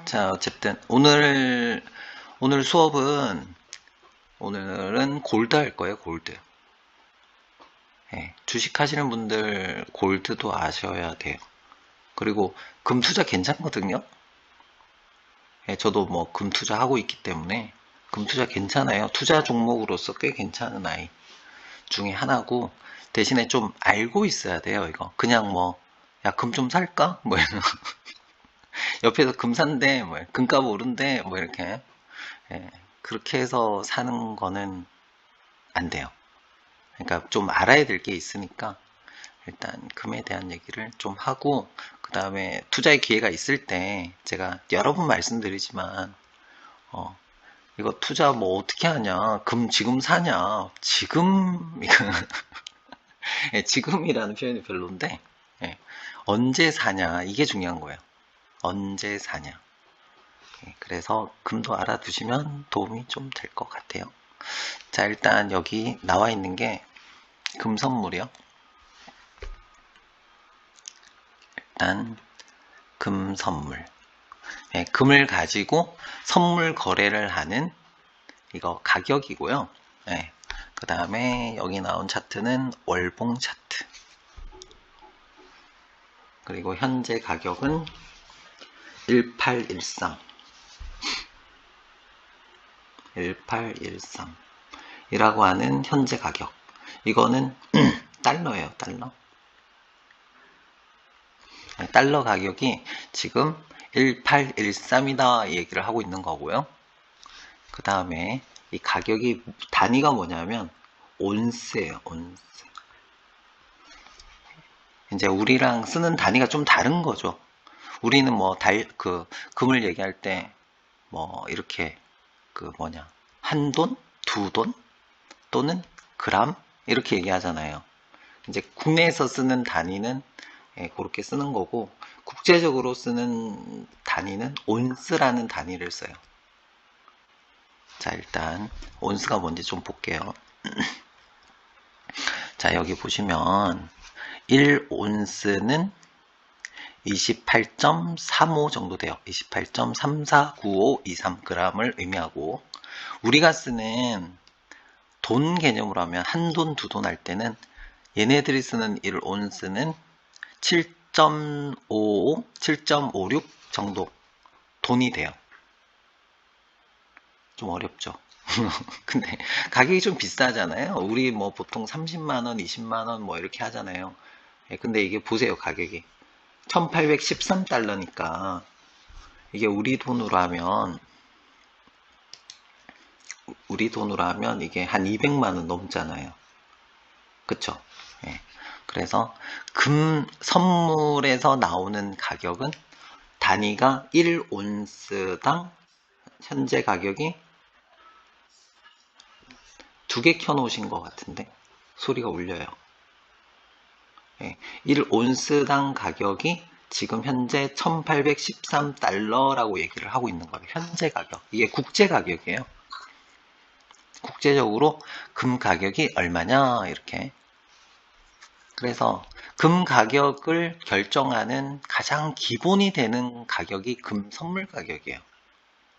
자, 어쨌든 오늘 수업은 오늘은 골드 할 거예요, 골드. 예, 주식 하시는 분들 골드도 아셔야 돼요. 그리고 금 투자 괜찮거든요. 예, 저도 뭐 금 투자하고 있기 때문에 금 투자 괜찮아요. 투자 종목으로서 꽤 괜찮은 아이 중에 하나고, 대신에 좀 알고 있어야 돼요, 이거. 그냥 뭐, 야, 금 좀 살까? 뭐, 옆에서 금 산대, 뭐, 금값 오른대, 뭐, 이렇게. 예, 그렇게 해서 사는 거는 안 돼요. 그러니까 좀 알아야 될 게 있으니까 일단 금에 대한 얘기를 좀 하고, 그 다음에 투자의 기회가 있을 때 제가 여러 번 말씀드리지만 어, 이거 투자 뭐 어떻게 하냐, 금 지금 사냐, 지금 예, 지금이라는 표현이 별론데, 예, 언제 사냐, 이게 중요한 거예요. 언제 사냐. 예, 그래서 금도 알아두시면 도움이 좀 될 것 같아요. 자, 일단 여기 나와 있는 게 금 선물이요. 일단 금 선물. 네, 금을 가지고 선물 거래를 하는 이거 가격이고요. 네, 그 다음에 여기 나온 차트는 월봉 차트. 그리고 현재 가격은 1813. 1813 이라고 하는 현재 가격. 이거는 달러예요, 달러. 네, 달러 가격이 지금 1813이다 얘기를 하고 있는 거고요. 그 다음에 이 가격이 단위가 뭐냐면 온스예요, 온스. 이제 우리랑 쓰는 단위가 좀 다른 거죠. 우리는 뭐 금을 얘기할 때 뭐 이렇게 한 돈, 두 돈 또는 그람 이렇게 얘기하잖아요. 이제 국내에서 쓰는 단위는 그렇게 쓰는 거고, 국제적으로 쓰는 단위는 온스라는 단위를 써요. 자, 일단 온스가 뭔지 좀 볼게요. 자, 여기 보시면 1온스는 28.35 정도 돼요. 28.349523g을 의미하고, 우리가 쓰는 돈 개념으로 하면 한 돈, 두 돈 할 때는 얘네들이 쓰는 1온스는 7.55, 7.56 정도 돈이 돼요. 좀 어렵죠. 근데 가격이 좀 비싸잖아요. 우리 뭐 보통 30만원, 20만원 뭐 이렇게 하잖아요. 근데 이게 보세요, 가격이. 1813달러니까 이게 우리 돈으로 하면 이게 한 200만 원 넘잖아요. 그쵸? 예. 그래서 금 선물에서 나오는 가격은 단위가 1온스당 현재 가격이 두 개 켜놓으신 것 같은데 소리가 울려요. 예. 1온스당 가격이 지금 현재 1813달러라고 얘기를 하고 있는 거예요. 현재 가격. 이게 국제 가격이에요. 국제적으로 금 가격이 얼마냐, 이렇게. 그래서 금 가격을 결정하는 가장 기본이 되는 가격이 금 선물 가격이에요.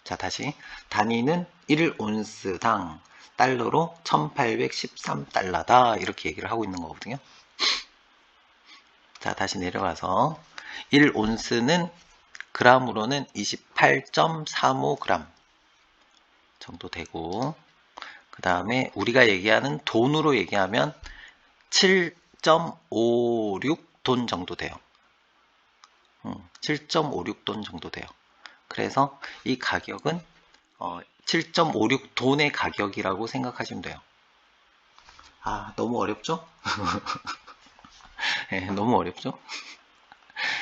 자, 다시 단위는 1온스당 달러로 1813달러다 이렇게 얘기를 하고 있는 거거든요. 자, 다시 내려가서 1온스는 그람으로는 28.35g 정도 되고, 그 다음에 우리가 얘기하는 돈으로 얘기하면 7.56돈 정도 돼요. 7.56돈 정도 돼요. 그래서 이 가격은 7.56돈의 가격이라고 생각하시면 돼요. 아, 너무 어렵죠? 네, 너무 어렵죠?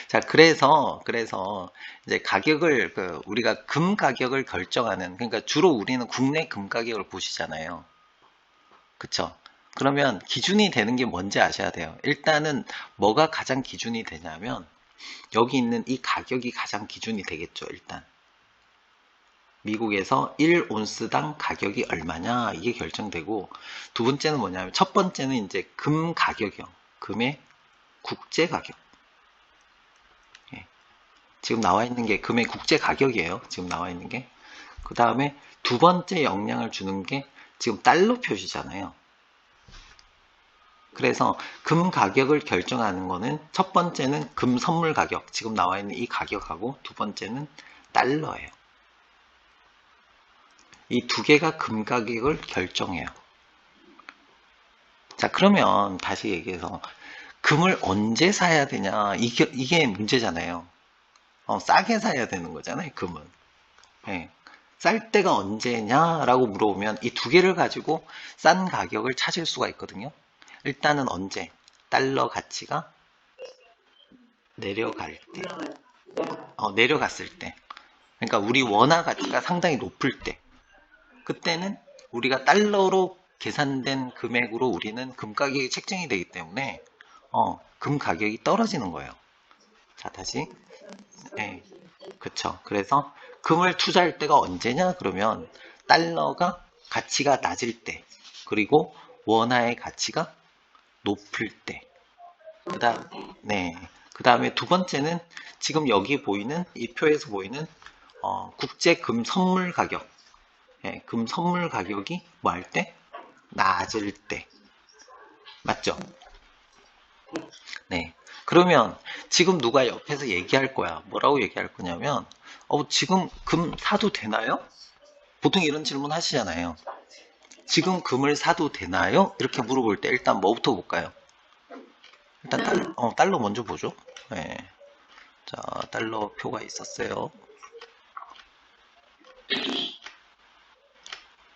자, 그래서 이제 가격을 우리가 금 가격을 결정하는, 그러니까 주로 우리는 국내 금 가격을 보시잖아요. 그쵸? 그러면 기준이 되는 게 뭔지 아셔야 돼요. 일단은 뭐가 가장 기준이 되냐면 여기 있는 이 가격이 가장 기준이 되겠죠, 일단. 미국에서 1온스당 가격이 얼마냐, 이게 결정되고, 두 번째는 뭐냐면, 첫 번째는 이제 금 가격이요. 금의 국제 가격. 지금 나와 있는 게 금의 국제 가격이에요. 지금 나와 있는 게. 그 다음에 두 번째 영향을 주는 게 지금 달러 표시잖아요. 그래서 금 가격을 결정하는 거는 첫 번째는 금 선물 가격, 지금 나와 있는 이 가격하고 두 번째는 달러예요. 이 두 개가 금 가격을 결정해요. 자, 그러면 다시 얘기해서 금을 언제 사야 되냐, 이게 문제잖아요. 싸게 사야 되는 거잖아요, 금은. 네. 쌀 때가 언제냐라고 물어보면 이 두 개를 가지고 싼 가격을 찾을 수가 있거든요. 일단은 언제? 달러 가치가 내려갈 때. 내려갔을 때. 그러니까 우리 원화 가치가 상당히 높을 때. 그때는 우리가 달러로 계산된 금액으로 우리는 금 가격이 책정이 되기 때문에 금 가격이 떨어지는 거예요. 자, 다시. 네, 그쵸. 그래서 금을 투자할 때가 언제냐? 그러면 달러가 가치가 낮을 때, 그리고 원화의 가치가 높을 때. 그 다음에 두 번째는 지금 여기 보이는, 이 표에서 보이는 국제 금 선물 가격. 네, 금 선물 가격이 뭐 할 때? 낮을 때. 맞죠? 네. 그러면 지금 누가 옆에서 얘기할 거야. 뭐라고 얘기할 거냐면, 지금 금 사도 되나요? 보통 이런 질문 하시잖아요. 지금 금을 사도 되나요? 이렇게 물어볼 때 일단 뭐부터 볼까요? 일단 달러 먼저 보죠. 네. 자, 달러 표가 있었어요.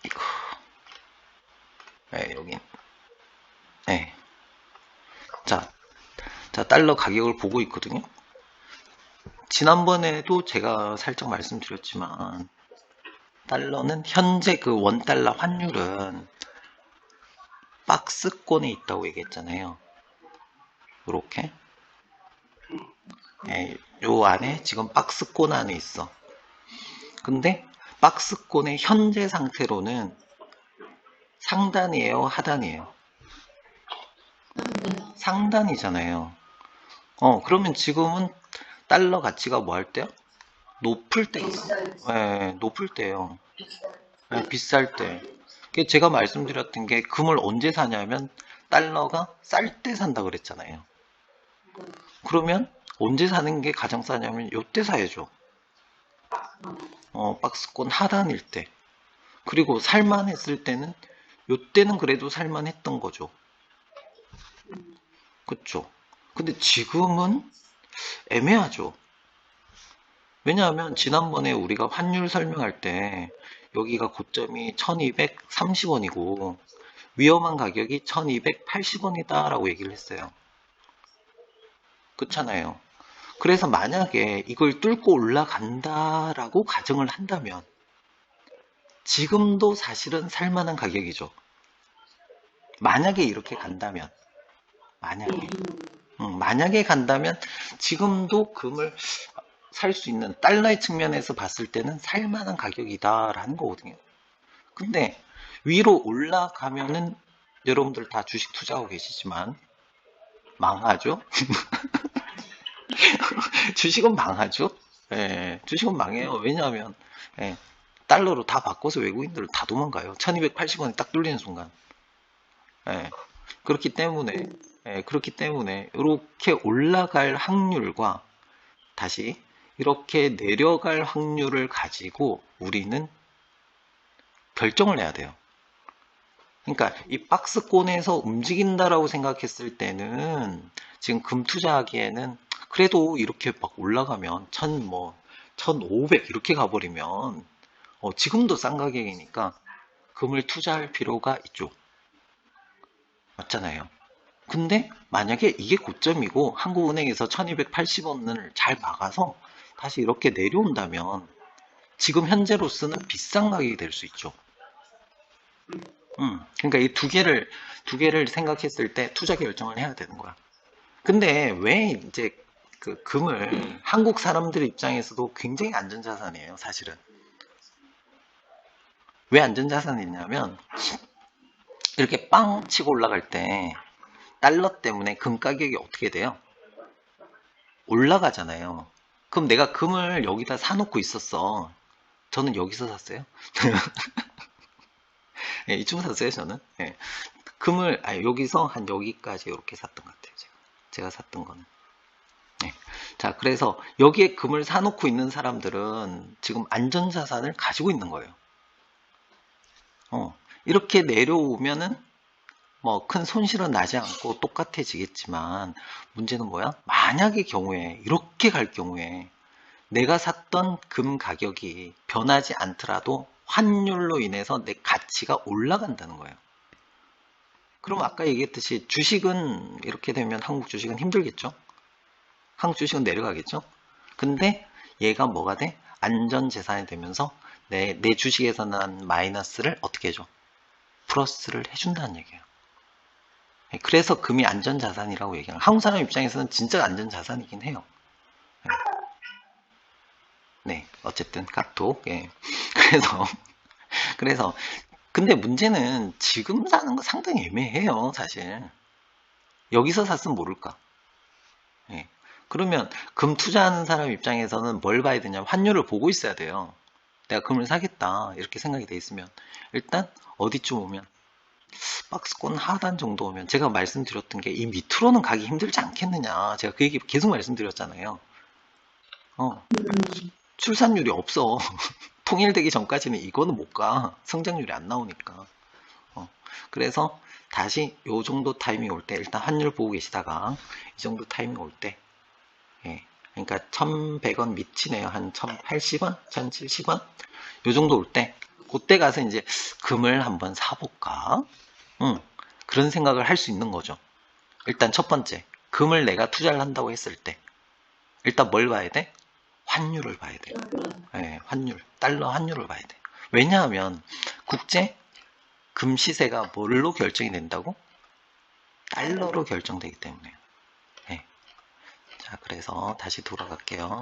이거. 네, 여긴. 네. 자, 달러 가격을 보고 있거든요. 지난번에도 제가 살짝 말씀드렸지만, 달러는 현재 그 원달러 환율은 박스권에 있다고 얘기했잖아요. 이렇게. 네, 요 안에 지금 박스권 안에 있어. 근데 박스권의 현재 상태로는 상단이에요, 하단이에요? 상단이잖아요. 그러면 지금은 달러 가치가 뭐 할 때요? 높을 때 있어. 네, 높을 때요. 네, 비쌀 때. 제가 말씀드렸던 게 금을 언제 사냐면 달러가 쌀 때 산다 그랬잖아요. 그러면 언제 사는 게 가장 싸냐면 요때 사야죠. 박스권 하단일 때. 그리고 살만했을 때는 요때는 그래도 살만했던 거죠. 그쵸? 근데 지금은 애매하죠. 왜냐하면 지난번에 우리가 환율 설명할 때 여기가 고점이 1230원이고 위험한 가격이 1280원이다 라고 얘기를 했어요. 그렇잖아요. 그래서 만약에 이걸 뚫고 올라간다라고 가정을 한다면 지금도 사실은 살만한 가격이죠. 만약에 이렇게 간다면 만약에 간다면 지금도 금을 살 수 있는 달러의 측면에서 봤을 때는 살만한 가격이다라는 거거든요. 근데 위로 올라가면은 여러분들 다 주식 투자하고 계시지만 망하죠? 주식은 망하죠? 주식은 망해요. 왜냐하면 달러로 다 바꿔서 외국인들 다 도망가요. 1280원이 딱 뚫리는 순간. 그렇기 때문에 이렇게 올라갈 확률과 다시 이렇게 내려갈 확률을 가지고 우리는 결정을 해야 돼요. 그러니까 이 박스권에서 움직인다라고 생각했을 때는 지금 금 투자하기에는 그래도 이렇게 막 올라가면 1500 이렇게 가버리면 지금도 싼 가격이니까 금을 투자할 필요가 있죠. 맞잖아요. 근데 만약에 이게 고점이고 한국은행에서 1280원을 잘 막아서 다시 이렇게 내려온다면 지금 현재로서는 비싼 가격이 될 수 있죠. 그러니까 이 두 개를 생각했을 때 투자 결정을 해야 되는 거야. 근데 왜 이제 그 금을 한국 사람들 입장에서도 굉장히 안전자산이에요, 사실은. 왜 안전자산이냐면 이렇게 빵 치고 올라갈 때 달러 때문에 금 가격이 어떻게 돼요? 올라가잖아요. 그럼 내가 금을 여기다 사놓고 있었어. 저는 여기서 샀어요. 예, 이쯤 샀어요, 저는. 예. 금을, 여기서 한 여기까지 이렇게 샀던 것 같아요, 제가 샀던 거는. 예. 자, 그래서 여기에 금을 사놓고 있는 사람들은 지금 안전자산을 가지고 있는 거예요. 이렇게 내려오면은 뭐 큰 손실은 나지 않고 똑같아지겠지만 문제는 뭐야? 만약의 경우에 이렇게 갈 경우에 내가 샀던 금 가격이 변하지 않더라도 환율로 인해서 내 가치가 올라간다는 거예요. 그럼 아까 얘기했듯이 주식은 이렇게 되면 한국 주식은 힘들겠죠? 한국 주식은 내려가겠죠? 근데 얘가 뭐가 돼? 안전재산이 되면서 내 주식에서 난 마이너스를 어떻게 해줘? 플러스를 해준다는 얘기예요. 그래서 금이 안전자산이라고 얘기하는 거예요. 한국 사람 입장에서는 진짜 안전자산이긴 해요. 네, 어쨌든 카톡. 예. 그래서 근데 문제는 지금 사는 거 상당히 애매해요, 사실. 여기서 샀으면 모를까. 예. 그러면 금 투자하는 사람 입장에서는 뭘 봐야 되냐면 환율을 보고 있어야 돼요. 내가 금을 사겠다 이렇게 생각이 돼 있으면 일단 어디쯤 오면 박스권 하단 정도 오면 제가 말씀드렸던 게 이 밑으로는 가기 힘들지 않겠느냐. 제가 그 얘기 계속 말씀드렸잖아요. 출산율이 없어. 통일되기 전까지는 이거는 못 가. 성장률이 안 나오니까. 그래서 다시 요 정도 타이밍 올 때 일단 환율 보고 계시다가 이 정도 타이밍 올 때 그러니까 1100원 밑이네요. 한 1080원? 1070원? 요 정도 올 때 그때 가서 이제 금을 한번 사볼까? 그런 생각을 할 수 있는 거죠. 일단 첫 번째, 금을 내가 투자를 한다고 했을 때 일단 뭘 봐야 돼? 환율을 봐야 돼요. 네, 환율, 달러 환율을 봐야 돼. 왜냐하면 국제 금 시세가 뭘로 결정이 된다고? 달러로 결정되기 때문에. 네. 자, 그래서 다시 돌아갈게요.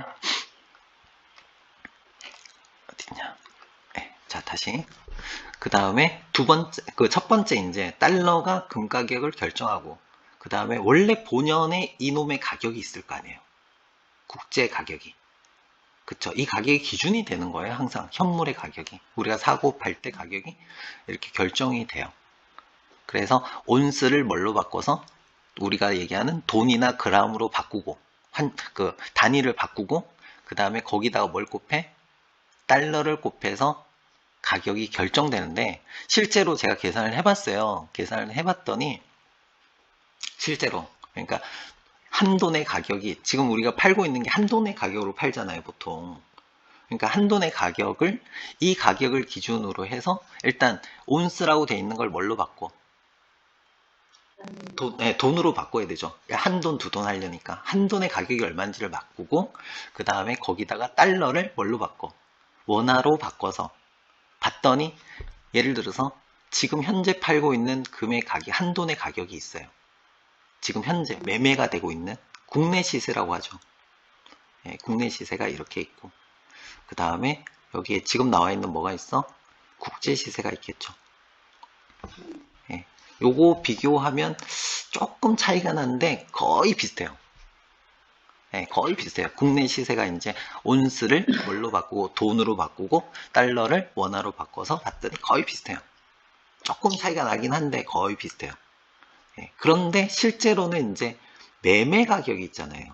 어딨냐? 네, 자, 다시. 그 다음에 첫 번째 이제 달러가 금 가격을 결정하고, 그 다음에 원래 본연의 이놈의 가격이 있을 거 아니에요. 국제 가격이. 그쵸. 이 가격이 기준이 되는 거예요. 항상 현물의 가격이. 우리가 사고 팔 때 가격이 이렇게 결정이 돼요. 그래서 온스를 뭘로 바꿔서 우리가 얘기하는 돈이나 그람으로 바꾸고 그 단위를 바꾸고 그 다음에 거기다가 뭘 곱해? 달러를 곱해서 가격이 결정되는데 실제로 제가 계산을 해봤어요. 계산을 해봤더니 실제로 그러니까 한돈의 가격이 지금 우리가 팔고 있는 게 한돈의 가격으로 팔잖아요, 보통. 그러니까 한돈의 가격을 이 가격을 기준으로 해서 일단 온스라고 돼 있는 걸 뭘로 바꿔? 돈으로 바꿔야 되죠. 한돈, 두 돈 하려니까 한돈의 가격이 얼마인지를 바꾸고 그 다음에 거기다가 달러를 뭘로 바꿔? 원화로 바꿔서 봤더니 예를 들어서 지금 현재 팔고 있는 금의 가격, 한돈의 가격이 있어요. 지금 현재 매매가 되고 있는 국내 시세라고 하죠. 국내 시세가 이렇게 있고 그 다음에 여기에 지금 나와 있는 뭐가 있어? 국제 시세가 있겠죠. 요거 비교하면 조금 차이가 나는데 거의 비슷해요. 거의 비슷해요. 국내 시세가 이제 온스를 뭘로 바꾸고 돈으로 바꾸고 달러를 원화로 바꿔서 봤더니 거의 비슷해요. 조금 차이가 나긴 한데 거의 비슷해요. 그런데 실제로는 이제 매매 가격이 있잖아요.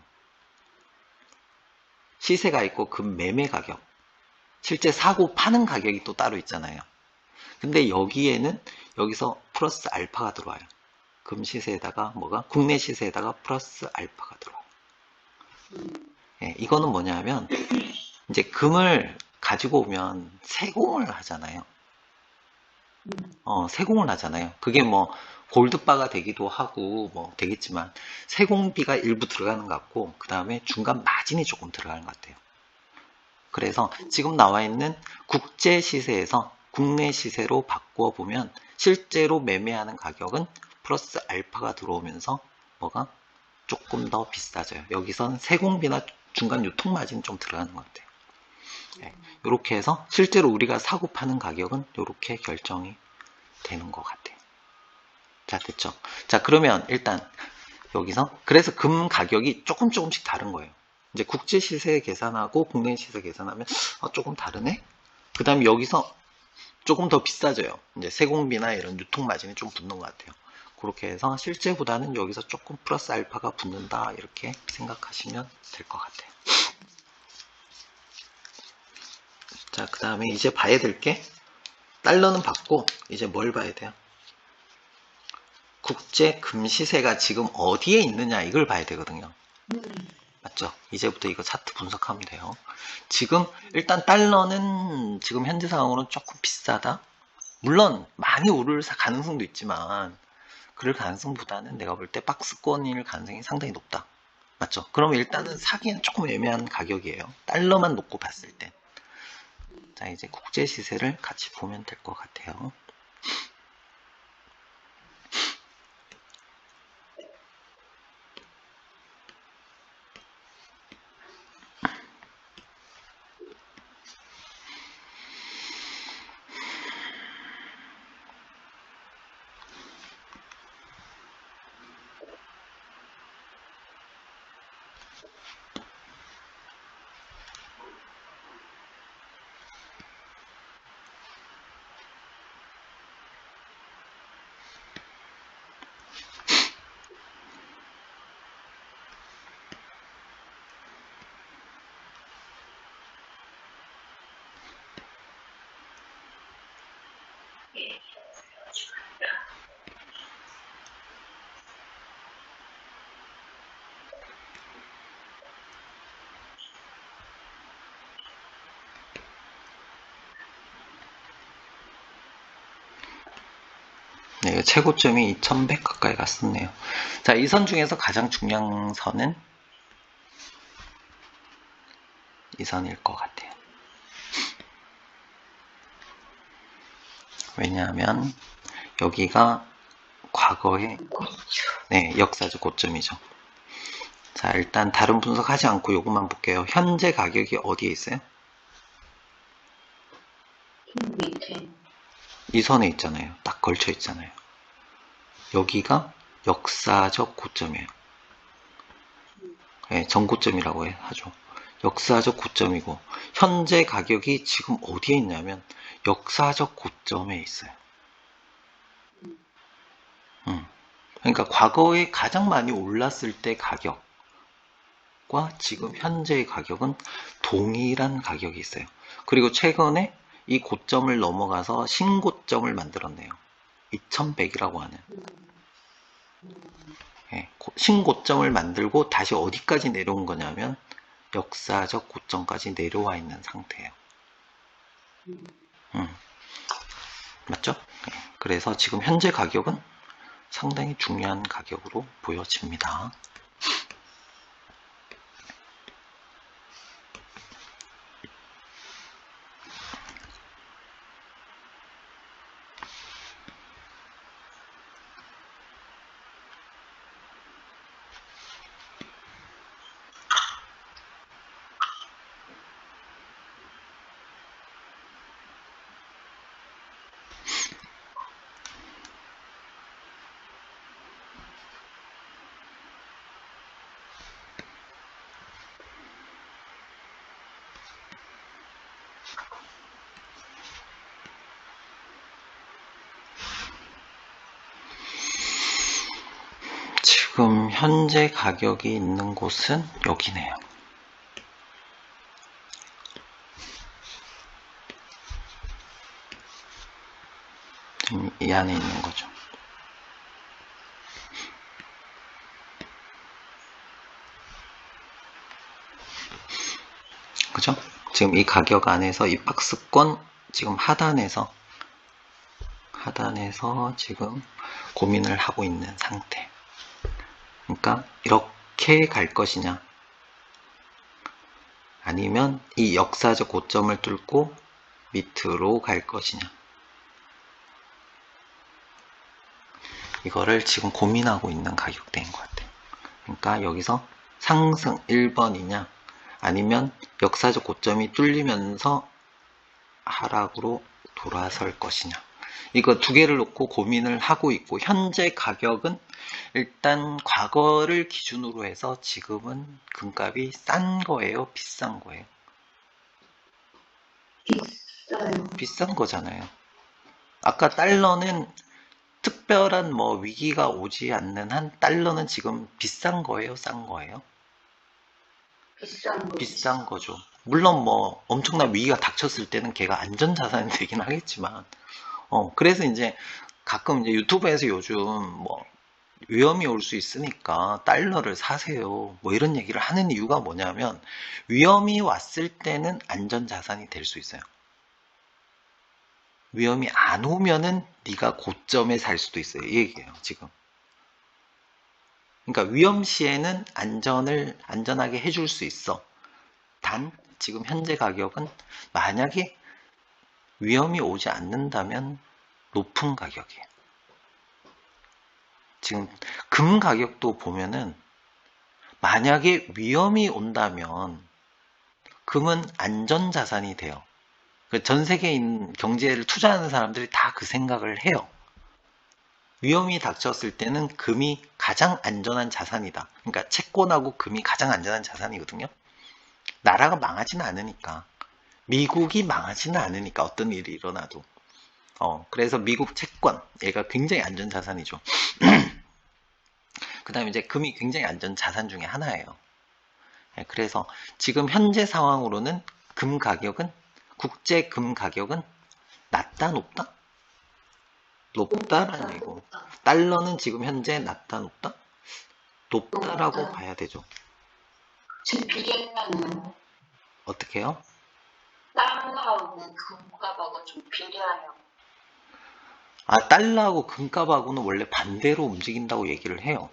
시세가 있고 금 매매 가격. 실제 사고 파는 가격이 또 따로 있잖아요. 근데 여기서 플러스 알파가 들어와요. 금 시세에다가 뭐가? 국내 시세에다가 플러스 알파가 들어와요. 이거는 뭐냐면 이제 금을 가지고 오면 세공을 하잖아요. 세공을 하잖아요. 그게 뭐 골드바가 되기도 하고 뭐 되겠지만 세공비가 일부 들어가는 것 같고 그 다음에 중간 마진이 조금 들어가는 것 같아요. 그래서 지금 나와 있는 국제 시세에서 국내 시세로 바꾸어 보면 실제로 매매하는 가격은 플러스 알파가 들어오면서 뭐가 조금 더 비싸져요. 여기서는 세공비나 중간 유통 마진이 좀 들어가는 것 같아요. 이렇게 해서 실제로 우리가 사고 파는 가격은 이렇게 결정이 되는 것 같아요. 자, 됐죠? 자, 그러면 일단 여기서 그래서 금 가격이 조금씩 다른 거예요. 이제 국제 시세 계산하고 국내 시세 계산하면 조금 다르네? 그 다음에 여기서 조금 더 비싸져요. 이제 세공비나 이런 유통 마진이 좀 붙는 것 같아요. 그렇게 해서 실제보다는 여기서 조금 플러스 알파가 붙는다 이렇게 생각하시면 될 것 같아요. 자, 그 다음에 이제 봐야 될 게 달러는 받고 이제 뭘 봐야 돼요? 국제 금시세가 지금 어디에 있느냐 이걸 봐야 되거든요. 맞죠? 이제부터 이거 차트 분석하면 돼요. 지금 일단 달러는 지금 현재 상황으로는 조금 비싸다. 물론 많이 오를 가능성도 있지만 그럴 가능성보다는 내가 볼 때 박스권일 가능성이 상당히 높다. 맞죠? 그러면 일단은 사기는 조금 애매한 가격이에요. 달러만 놓고 봤을 때. 자, 이제 국제 시세를 같이 보면 될 것 같아요. 네, 최고점이 2100 가까이 갔었네요. 자, 이 선 중에서 가장 중요한 선은 이 선일 것 같아요. 왜냐하면 여기가 과거의 역사적 고점이죠. 자, 일단 다른 분석하지 않고 이것만 볼게요. 현재 가격이 어디에 있어요? 밑에. 이 선에 있잖아요. 딱 걸쳐 있잖아요. 여기가 역사적 고점이에요. 네, 전고점이라고 하죠. 역사적 고점이고 현재 가격이 지금 어디에 있냐면 역사적 고점에 있어요. 그러니까 과거에 가장 많이 올랐을 때 가격과 지금 현재의 가격은 동일한 가격이 있어요. 그리고 최근에 이 고점을 넘어가서 신고점을 만들었네요. 2100이라고 하는. 네, 신고점을 만들고 다시 어디까지 내려온 거냐면 역사적 고점까지 내려와 있는 상태예요. 맞죠? 네, 그래서 지금 현재 가격은 상당히 중요한 가격으로 보여집니다. 지금 현재 가격이 있는 곳은 여기네요. 지금 이 안에 있는 거죠. 그죠? 지금 이 가격 안에서 이 박스권 지금 하단에서 지금 고민을 하고 있는 상태. 그러니까 이렇게 갈 것이냐 아니면 이 역사적 고점을 뚫고 밑으로 갈 것이냐 이거를 지금 고민하고 있는 가격대인 것 같아요. 그러니까 여기서 상승 1번이냐 아니면 역사적 고점이 뚫리면서 하락으로 돌아설 것이냐 이거 두 개를 놓고 고민을 하고 있고, 현재 가격은 일단 과거를 기준으로 해서 지금은 금값이 싼 거예요? 비싼 거예요? 비싸요. 비싼 거잖아요. 아까 달러는 특별한 뭐 위기가 오지 않는 한 달러는 지금 비싼 거예요? 싼 거예요? 비싼 거. 비싼 거죠. 물론 뭐 엄청난 위기가 닥쳤을 때는 걔가 안전자산이 되긴 하겠지만, 그래서 이제 가끔 이제 유튜브에서 요즘 뭐 위험이 올 수 있으니까 달러를 사세요. 뭐 이런 얘기를 하는 이유가 뭐냐면 위험이 왔을 때는 안전자산이 될 수 있어요. 위험이 안 오면은 네가 고점에 살 수도 있어요. 이 얘기예요, 지금. 그러니까 위험 시에는 안전하게 해줄 수 있어. 단 지금 현재 가격은 만약에 위험이 오지 않는다면 높은 가격이에요. 지금 금 가격도 보면은 만약에 위험이 온다면 금은 안전자산이 돼요. 전 세계인 경제를 투자하는 사람들이 다 그 생각을 해요. 위험이 닥쳤을 때는 금이 가장 안전한 자산이다. 그러니까 채권하고 금이 가장 안전한 자산이거든요. 나라가 망하지는 않으니까. 미국이 망하지는 않으니까 어떤 일이 일어나도. 그래서 미국 채권, 얘가 굉장히 안전 자산이죠. 그 다음에 이제 금이 굉장히 안전 자산 중에 하나예요. 그래서 지금 현재 상황으로는 금 가격은, 국제 금 가격은 낮다, 높다? 높다라는 얘기고, 달러는 지금 현재 낮다, 높다? 높다라고 높다. 봐야 되죠. 지금 비례면은 어떻게 해요? 달러하고 금값하고 좀 비례해요. 달러하고 금값하고는 원래 반대로 움직인다고 얘기를 해요.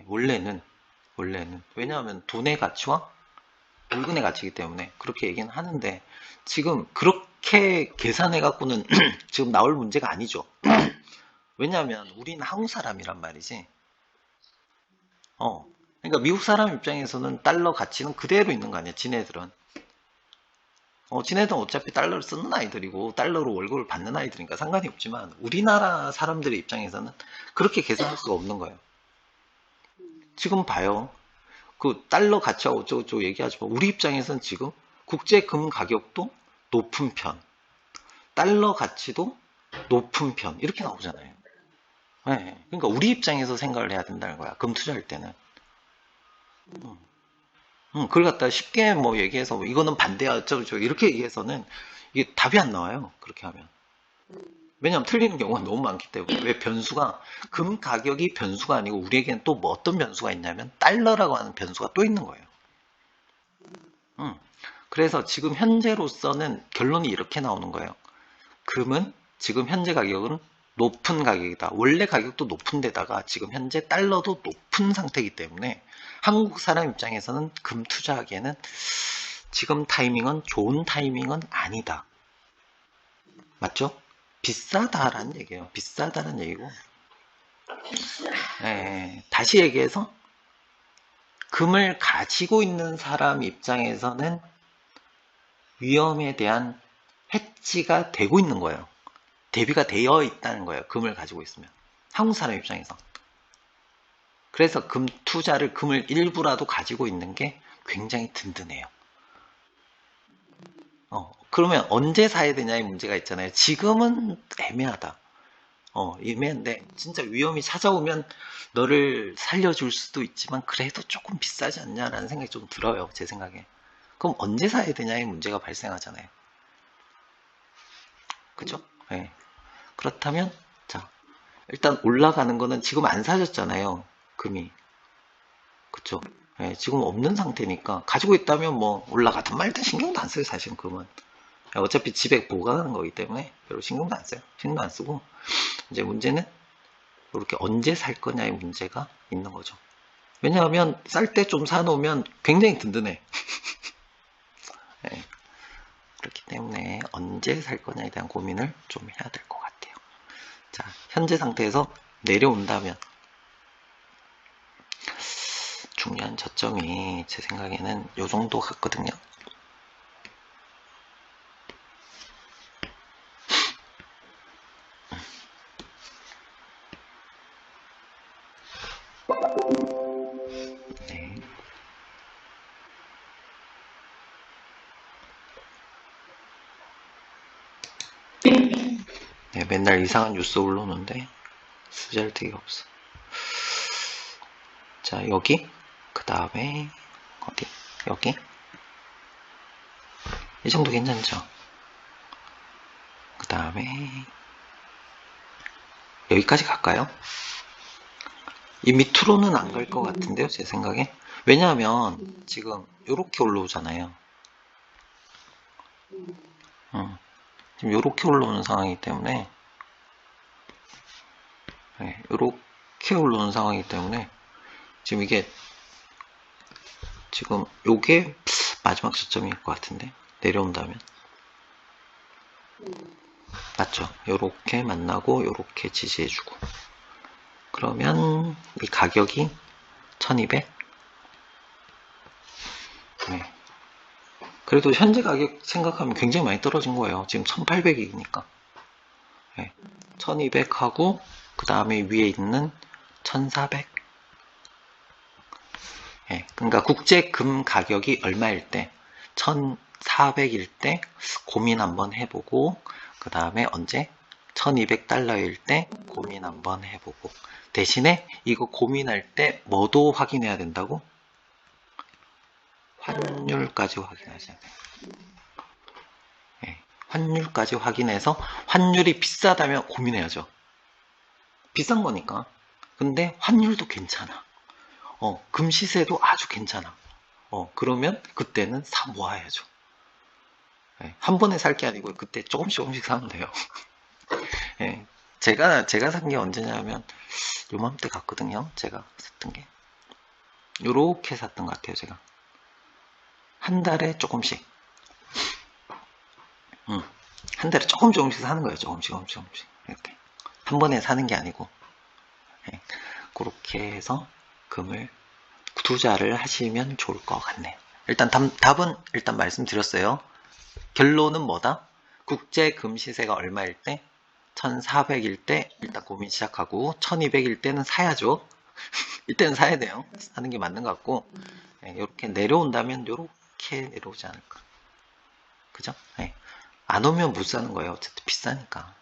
원래는. 왜냐하면 돈의 가치와 물건의 가치이기 때문에 그렇게 얘기는 하는데, 지금 그렇게 계산해갖고는 지금 나올 문제가 아니죠. 왜냐하면 우리는 한국 사람이란 말이지. 그러니까 미국 사람 입장에서는 달러 가치는 그대로 있는 거 아니야, 지네들은. 지네들은 어차피 달러를 쓰는 아이들이고 달러로 월급을 받는 아이들이니까 상관이 없지만, 우리나라 사람들의 입장에서는 그렇게 계산할 수가 없는 거예요. 지금 봐요. 그 달러 가치와 어쩌고저쩌고 얘기하지만 우리 입장에서는 지금 국제금 가격도 높은 편, 달러 가치도 높은 편, 이렇게 나오잖아요. 그러니까 우리 입장에서 생각을 해야 된다는 거야, 금 투자할 때는. 그걸 갖다 쉽게 뭐 얘기해서 뭐 이거는 반대야 어쩌고저쩌고 이렇게 얘기해서는 이게 답이 안 나와요, 그렇게 하면. 왜냐하면 틀리는 경우가 너무 많기 때문에. 왜 변수가, 금 가격이 변수가 아니고 우리에게는 또 뭐 어떤 변수가 있냐면 달러라고 하는 변수가 또 있는 거예요. 그래서 지금 현재로서는 결론이 이렇게 나오는 거예요. 금은 지금 현재 가격은 높은 가격이다. 원래 가격도 높은 데다가 지금 현재 달러도 높은 상태이기 때문에 한국 사람 입장에서는 금 투자하기에는 지금 타이밍은 좋은 타이밍은 아니다. 맞죠? 비싸다라는 얘기예요. 비싸다는 얘기고. 다시 얘기해서 금을 가지고 있는 사람 입장에서는 위험에 대한 해지가 되고 있는 거예요. 대비가 되어 있다는 거예요. 금을 가지고 있으면. 한국 사람 입장에서. 그래서 금 투자를, 금을 일부라도 가지고 있는 게 굉장히 든든해요. 그러면 언제 사야 되냐의 문제가 있잖아요. 지금은 애매하다. 애매한데 진짜 위험이 찾아오면 너를 살려줄 수도 있지만 그래도 조금 비싸지 않냐라는 생각이 좀 들어요. 제 생각에. 그럼 언제 사야 되냐의 문제가 발생하잖아요. 그죠? 네. 그렇다면 자, 일단 올라가는 거는 지금 안 사셨잖아요, 금이. 그쵸? 지금 없는 상태니까 가지고 있다면 뭐 올라가든 말든 신경도 안 써요, 사실은 금은. 어차피 집에 보관하는 거기 때문에 별로 신경도 안 써요. 신경도 안 쓰고, 이제 문제는 이렇게 언제 살 거냐의 문제가 있는 거죠. 왜냐하면 쌀 때 좀 사놓으면 굉장히 든든해. 그렇기 때문에 언제 살 거냐에 대한 고민을 좀 해야 될 것 같아요. 자, 현재 상태에서 내려온다면 중요한 저점이 제 생각에는 요 정도 같거든요. 네, 맨날 이상한 뉴스 올라오는데 쓰잘데기가 없어. 자, 여기 그 다음에 어디? 여기 이 정도 괜찮죠? 그 다음에 여기까지 갈까요? 이 밑으로는 안 갈 것 같은데요, 제 생각에. 왜냐하면 지금 이렇게 올라오잖아요. 지금 이렇게 올라오는 상황이기 때문에, 네, 이렇게 올라오는 상황이기 때문에 지금 이게 지금 요게 마지막 저점일 것 같은데, 내려온다면. 맞죠? 요렇게 만나고 요렇게 지지해주고, 그러면 이 가격이 1200. 네. 그래도 현재 가격 생각하면 굉장히 많이 떨어진 거예요. 지금 1800이니까. 네. 1200하고 그 다음에 위에 있는 1400. 네. 그러니까 국제 금 가격이 얼마일 때 1400일 때 고민 한번 해보고, 그 다음에 언제 1200달러일 때 고민 한번 해보고, 대신에 이거 고민할 때 뭐도 확인해야 된다고? 환율까지 확인하셔야 돼요. 네. 환율까지 확인해서 환율이 비싸다면 고민해야죠. 비싼 거니까. 근데 환율도 괜찮아. 금 시세도 아주 괜찮아. 그러면 그때는 사 모아야죠. 네. 한 번에 살 게 아니고 그때 조금씩 조금씩 사면 돼요. 네. 제가 산 게 언제냐면 요맘때 갔거든요. 제가 샀던 게. 요렇게 샀던 것 같아요, 제가. 한 달에 조금씩. 한 달에 조금씩 사는 거예요. 조금씩. 이렇게. 한 번에 사는 게 아니고. 네. 그렇게 해서 금을 투자를 하시면 좋을 것 같네요. 일단 답은 일단 말씀드렸어요. 결론은 뭐다? 국제 금 시세가 얼마일 때? 1400일 때 일단 고민 시작하고 1200일 때는 사야죠. 이때는 사야 돼요. 사는 게 맞는 것 같고, 이렇게 내려온다면 이렇게 내려오지 않을까. 그죠? 네. 안 오면 못 사는 거예요. 어쨌든 비싸니까.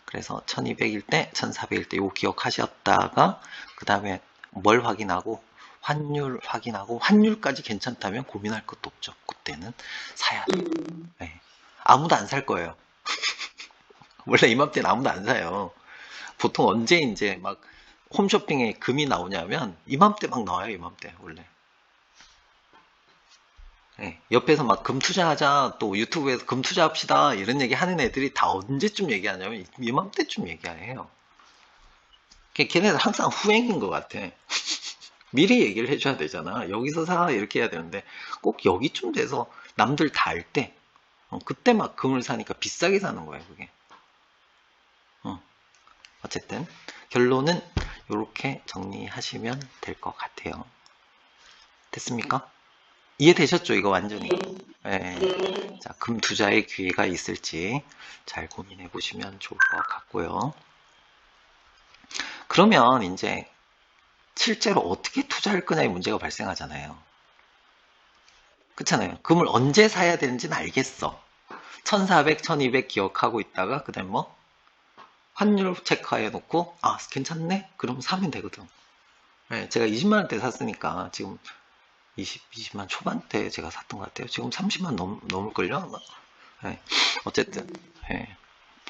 그래서 1200일 때, 1400일 때 이거 기억하셨다가 그 다음에 뭘 확인하고 환율 확인하고 환율까지 괜찮다면 고민할 것도 없죠. 그때는 사야 돼요. 네. 아무도 안 살 거예요. 원래 이맘때는 아무도 안 사요. 보통 언제 이제 막 홈쇼핑에 금이 나오냐면 이맘때 막 나와요. 이맘때 원래. 네, 옆에서 막 금 투자하자, 또 유튜브에서 금 투자합시다 이런 얘기 하는 애들이 다 언제쯤 얘기하냐면 이맘때쯤 얘기해요. 걔네들 항상 후행인 것 같아. 미리 얘기를 해줘야 되잖아. 여기서 사 이렇게 해야 되는데 꼭 여기쯤 돼서 남들 다 알 때, 그때 막 금을 사니까 비싸게 사는 거예요. 그게. 어쨌든 결론은 이렇게 정리하시면 될 것 같아요. 됐습니까? 이해되셨죠? 이거 완전히. 네. 자, 금 투자의 기회가 있을지 잘 고민해 보시면 좋을 것 같고요. 그러면 이제 실제로 어떻게 투자할 거냐의 문제가 발생하잖아요. 그렇잖아요. 금을 언제 사야 되는지는 알겠어. 1400, 1200 기억하고 있다가 그다음 뭐 환율 체크해 놓고 아 괜찮네? 그럼 사면 되거든. 네, 제가 20만 원대 샀으니까 지금 20만 초반대 제가 샀던 것 같아요. 지금 30만 넘을걸요? 아마. 네, 어쨌든 네,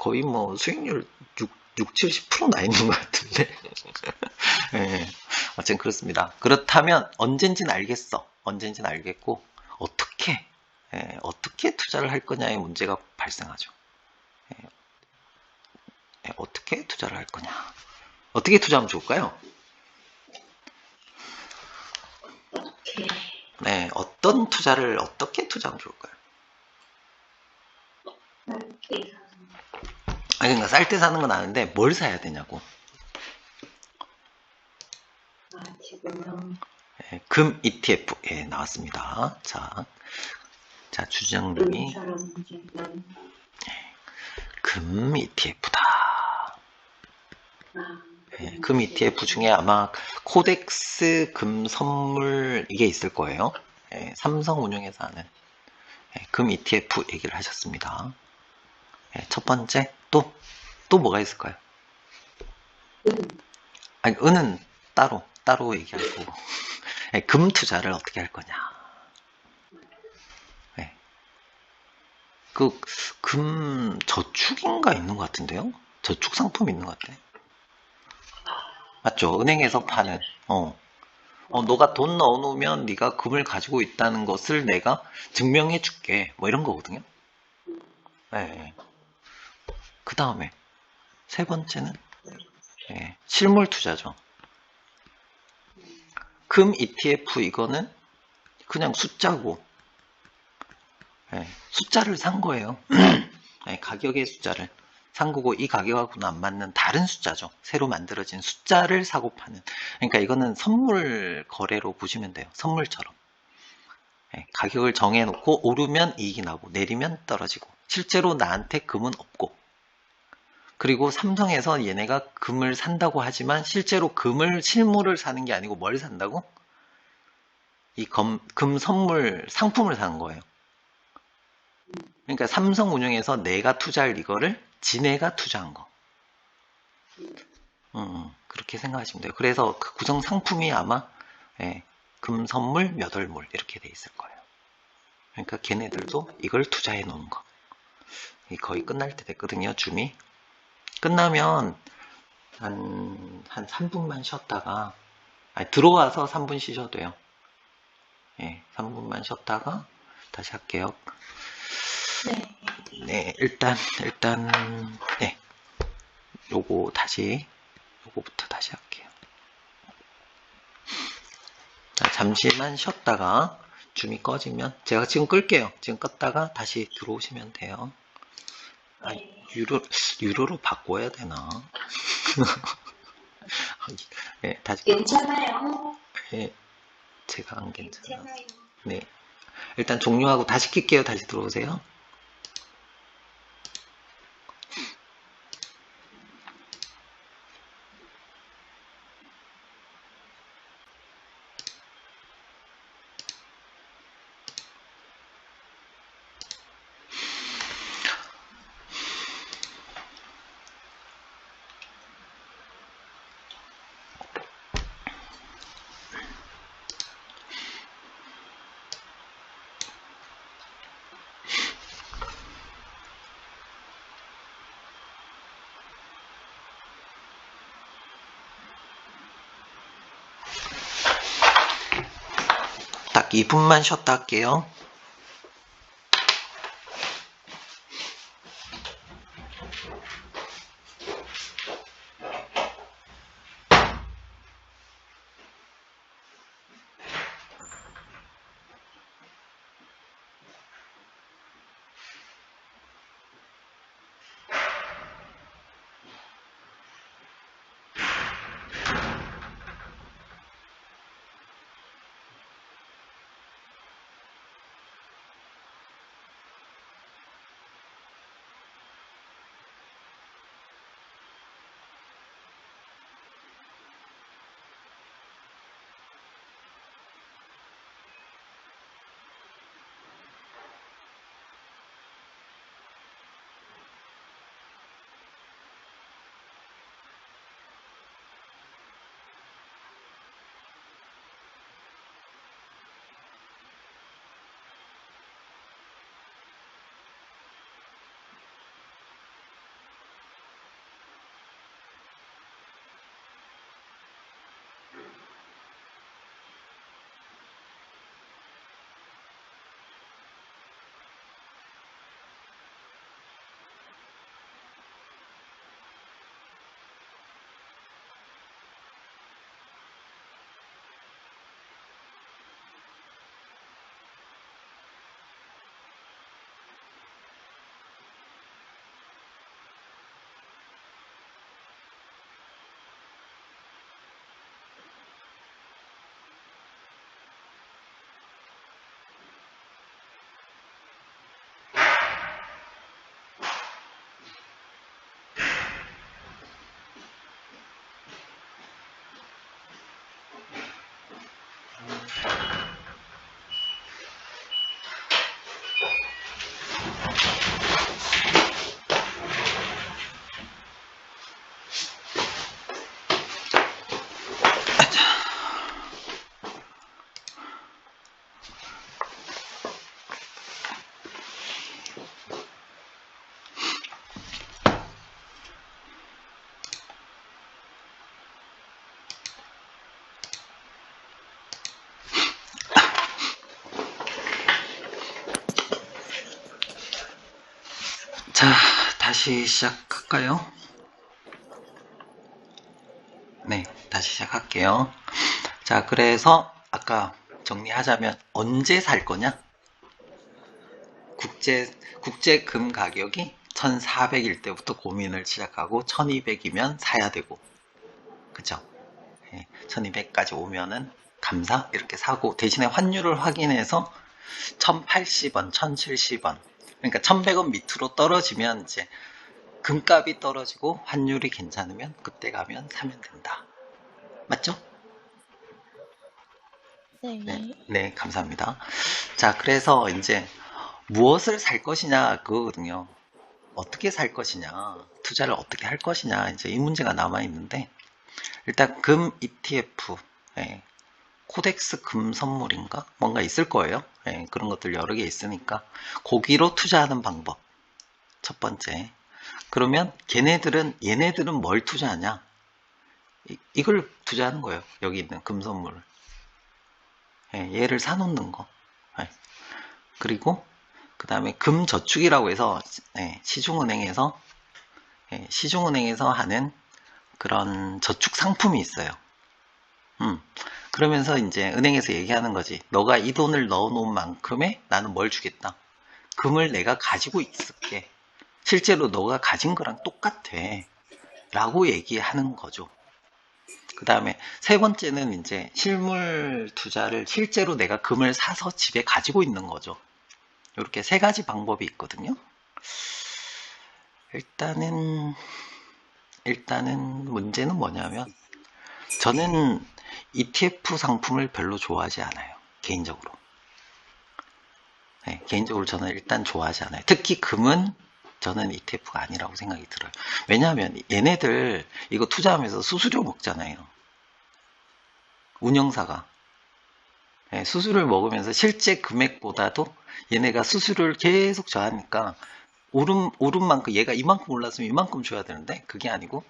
거의 뭐 수익률 70%나 있는 것 같은데. 네, 어쨌든 그렇습니다. 그렇다면 언젠지는 알겠어. 언젠지는 알겠고 어떻게 투자를 할 거냐의 문제가 발생하죠. 어떻게 투자를 할 거냐. 어떻게 투자하면 좋을까요? 네, 어떤 투자를 어떻게 투자하면 좋을까요? 그러니까 쌀 때 사는 건 아는데 뭘 사야 되냐고. 네, 금 ETF 나왔습니다. 자 주장님이 금 ETF다. 네, 금 ETF 중에 아마 코덱스 금 선물 이게 있을 거예요. 네, 삼성 운용에서 하는 금 ETF 얘기를 하셨습니다. 첫 번째 또 뭐가 있을까요? 아니, 은은 따로 얘기하고, 예, 금 투자를 어떻게 할 거냐. 예. 금 저축인가 있는 것 같은데요? 저축 상품 있는 것 같아. 맞죠? 은행에서 파는, 너가 돈 넣어놓으면 네가 금을 가지고 있다는 것을 내가 증명해 줄게. 뭐 이런 거거든요. 예. 그 다음에, 세 번째는, 예, 실물 투자죠. 금 ETF 이거는 그냥 숫자고, 예, 숫자를 산 거예요. 예, 가격의 숫자를 산 거고, 이 가격하고는 안 맞는 다른 숫자죠. 새로 만들어진 숫자를 사고 파는. 그러니까 이거는 선물 거래로 보시면 돼요. 선물처럼. 예, 가격을 정해놓고 오르면 이익이 나고 내리면 떨어지고, 실제로 나한테 금은 없고, 그리고 삼성에서 얘네가 금을 산다고 하지만 실제로 실물을 사는 게 아니고 뭘 산다고? 이 금 선물 상품을 사는 거예요. 그러니까 삼성운용에서 내가 투자할 이거를 지네가 투자한 거. 그렇게 생각하시면 돼요. 그래서 그 구성 상품이 아마, 예, 금 선물 몇 월물 이렇게 돼 있을 거예요. 그러니까 걔네들도 이걸 투자해 놓은 거. 거의 끝날 때 됐거든요. 줌이. 끝나면 한 3분만 쉬었다가, 들어와서 3분 쉬셔도 돼요. 예, 3분만 쉬었다가 다시 할게요. 네, 일단, 네, 요거부터 다시 할게요. 자, 잠시만 쉬었다가 줌이 꺼지면, 제가 지금 끌게요. 지금 껐다가 다시 들어오시면 돼요. 유로로 바꿔야 되나? 네, 다시. 괜찮아요. 네, 제가 안 괜찮아요. 괜찮아요. 네. 일단 종료하고 다시 킬게요. 다시 들어오세요. 딱 2분만 쉬었다 할게요. 자, 다시 시작할까요? 네, 다시 시작할게요. 자, 그래서 아까 정리하자면 언제 살 거냐? 국제 금 가격이 1,400일 때부터 고민을 시작하고 1,200이면 사야 되고, 그죠? 1,200까지 오면은 감사 이렇게 사고 대신에 환율을 확인해서 1,080원, 1,070원, 그러니까 1,100원 밑으로 떨어지면 이제 금값이 떨어지고 환율이 괜찮으면 그때 가면 사면 된다. 맞죠? 네, 네. 네, 감사합니다. 자, 그래서 이제 무엇을 살 것이냐 그거거든요. 어떻게 살 것이냐, 투자를 어떻게 할 것이냐, 이제 이 문제가 남아 있는데 일단 금 ETF, 코덱스 금 선물인가 뭔가 있을 거예요. 그런 것들 여러 개 있으니까 고기로 투자하는 방법 첫 번째. 그러면 얘네들은 뭘 투자하냐? 이걸 투자하는 거예요. 여기 있는 금 선물을. 얘를 사놓는 거. 그리고 그 다음에 금저축이라고 해서 시중은행에서 하는 그런 저축 상품이 있어요. 그러면서 이제 은행에서 얘기하는 거지. 너가 이 돈을 넣어놓은 만큼에 나는 뭘 주겠다. 금을 내가 가지고 있을게. 실제로 너가 가진 거랑 똑같아. 라고 얘기하는 거죠. 그 다음에 세 번째는 이제 실물 투자를 실제로 내가 금을 사서 집에 가지고 있는 거죠. 이렇게 세 가지 방법이 있거든요. 일단은 문제는 뭐냐면 저는 ETF 상품을 별로 좋아하지 않아요. 개인적으로. 개인적으로 저는 일단 좋아하지 않아요. 특히 금은 저는 ETF가 아니라고 생각이 들어요. 왜냐하면 얘네들 이거 투자하면서 수수료 먹잖아요. 운영사가. 수수료를 먹으면서 실제 금액보다도 얘네가 수수료를 계속 저하니까 오른 만큼 얘가 이만큼 올랐으면 이만큼 줘야 되는데 그게 아니고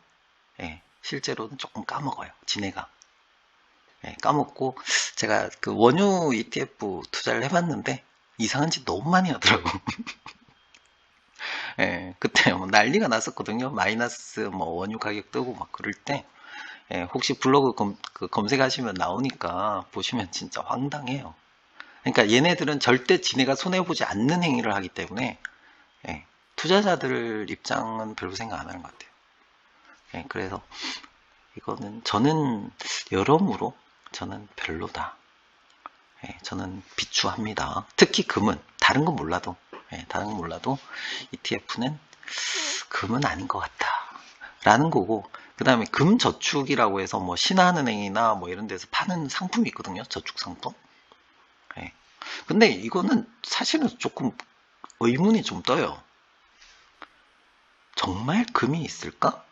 실제로는 조금 까먹어요. 지네가. 까먹고 제가 그 원유 ETF 투자를 해봤는데 이상한 짓 너무 많이 하더라고. 그때 뭐 난리가 났었거든요. 마이너스 뭐 원유 가격 뜨고 막 그럴 때 혹시 블로그 검색하시면 나오니까 보시면 진짜 황당해요. 그러니까 얘네들은 절대 지네가 손해보지 않는 행위를 하기 때문에 투자자들 입장은 별로 생각 안 하는 것 같아요. 그래서 이거는 저는 여러모로 저는 별로다. 저는 비추합니다. 특히 금은 다른 건 몰라도 ETF는 금은 아닌 것 같다 라는 거고, 그 다음에 금저축이라고 해서 뭐 신한은행이나 뭐 이런 데서 파는 상품이 있거든요. 저축 상품. 근데 이거는 사실은 조금 의문이 좀 떠요. 정말 금이 있을까?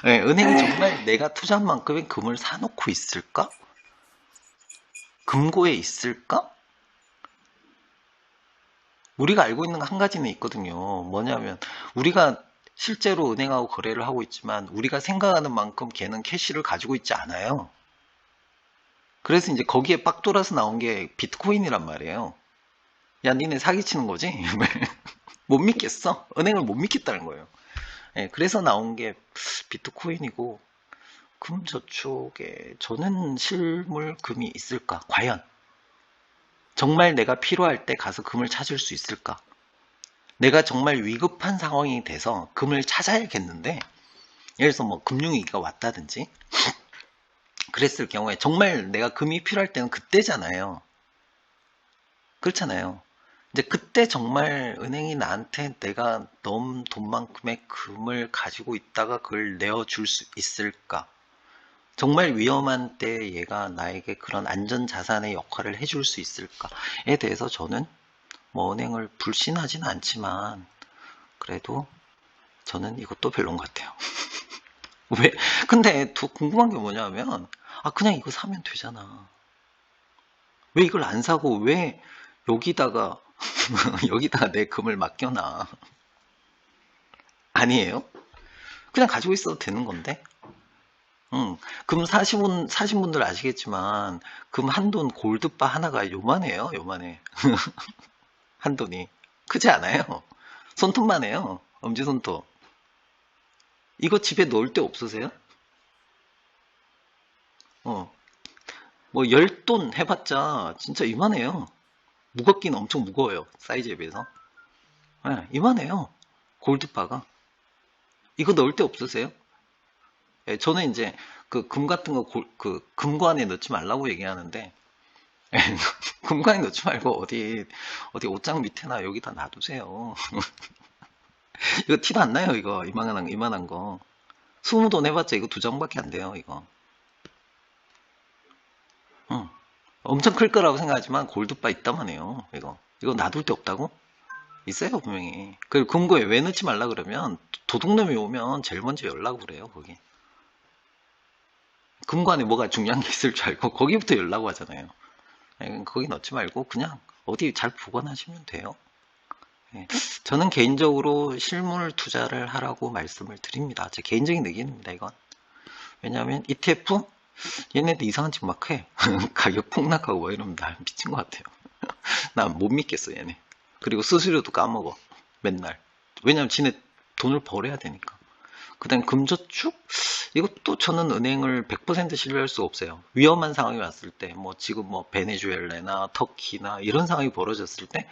은행이 정말 내가 투자한 만큼의 금을 사놓고 있을까? 금고에 있을까? 우리가 알고 있는 한 가지는 있거든요. 뭐냐면 우리가 실제로 은행하고 거래를 하고 있지만 우리가 생각하는 만큼 걔는 캐시를 가지고 있지 않아요. 그래서 이제 거기에 빡 돌아서 나온 게 비트코인이란 말이에요. 야, 니네 사기치는 거지? 못 믿겠어? 은행을 못 믿겠다는 거예요. 그래서 나온 게 비트코인이고, 금저축에 저는 실물 금이 있을까? 과연 정말 내가 필요할 때 가서 금을 찾을 수 있을까? 내가 정말 위급한 상황이 돼서 금을 찾아야겠는데, 예를 들어서 뭐 금융위기가 왔다든지 그랬을 경우에 정말 내가 금이 필요할 때는 그때잖아요. 그렇잖아요. 이제 그때 정말 은행이 나한테 내가 넣은 돈만큼의 금을 가지고 있다가 그걸 내어줄 수 있을까? 정말 위험한 때 얘가 나에게 그런 안전자산의 역할을 해줄 수 있을까에 대해서 저는 뭐 은행을 불신하지는 않지만 그래도 저는 이것도 별론 것 같아요. 왜? 근데 더 궁금한 게 뭐냐면 그냥 이거 사면 되잖아. 왜 이걸 안 사고 왜 여기다가 여기다가 내 금을 맡겨놔? 아니에요? 그냥 가지고 있어도 되는 건데. 금 사신 분들 아시겠지만 금 한 돈 골드바 하나가 요만해요. 요만해. 한 돈이. 크지 않아요. 손톱만 해요. 엄지손톱. 이거 집에 넣을 데 없으세요? 어, 뭐 10돈 해봤자 진짜 이만해요. 무겁긴 엄청 무거워요. 사이즈에 비해서. 네, 이만해요. 골드바가. 이거 넣을 데 없으세요? 예, 저는 이제 그 금 같은 거 그 금관에 넣지 말라고 얘기하는데 예, 금관에 넣지 말고 어디 옷장 밑에나 여기다 놔두세요. 이거 티도 안 나요, 이거. 이만한 거. 20돈 해봤자 이거 2장밖에 안 돼요, 이거. 응. 엄청 클 거라고 생각하지만 골드바 있다만 해요, 이거. 이거 놔둘 데 없다고? 있어요, 분명히. 그리고 금고에 왜 넣지 말라 그러면 도둑놈이 오면 제일 먼저 열라고 그래요, 거기. 금관에 뭐가 중요한 게 있을 줄 알고 거기부터 열라고 하잖아요. 예, 거기 넣지 말고 그냥 어디 잘 보관하시면 돼요. 예, 저는 개인적으로 실물 투자를 하라고 말씀을 드립니다. 제 개인적인 의견입니다, 이건. 왜냐하면 ETF 얘네들 이상한 짓 막 해. 가격 폭락하고 뭐 이러면 나 미친 것 같아요. 나 못 믿겠어, 얘네. 그리고 수수료도 까먹어, 맨날. 왜냐면 지네 돈을 벌어야 되니까. 그 다음 금저축? 이것도 저는 은행을 100% 신뢰할 수 없어요. 위험한 상황이 왔을 때, 뭐 지금 뭐 베네수엘라나 터키나 이런 상황이 벌어졌을 때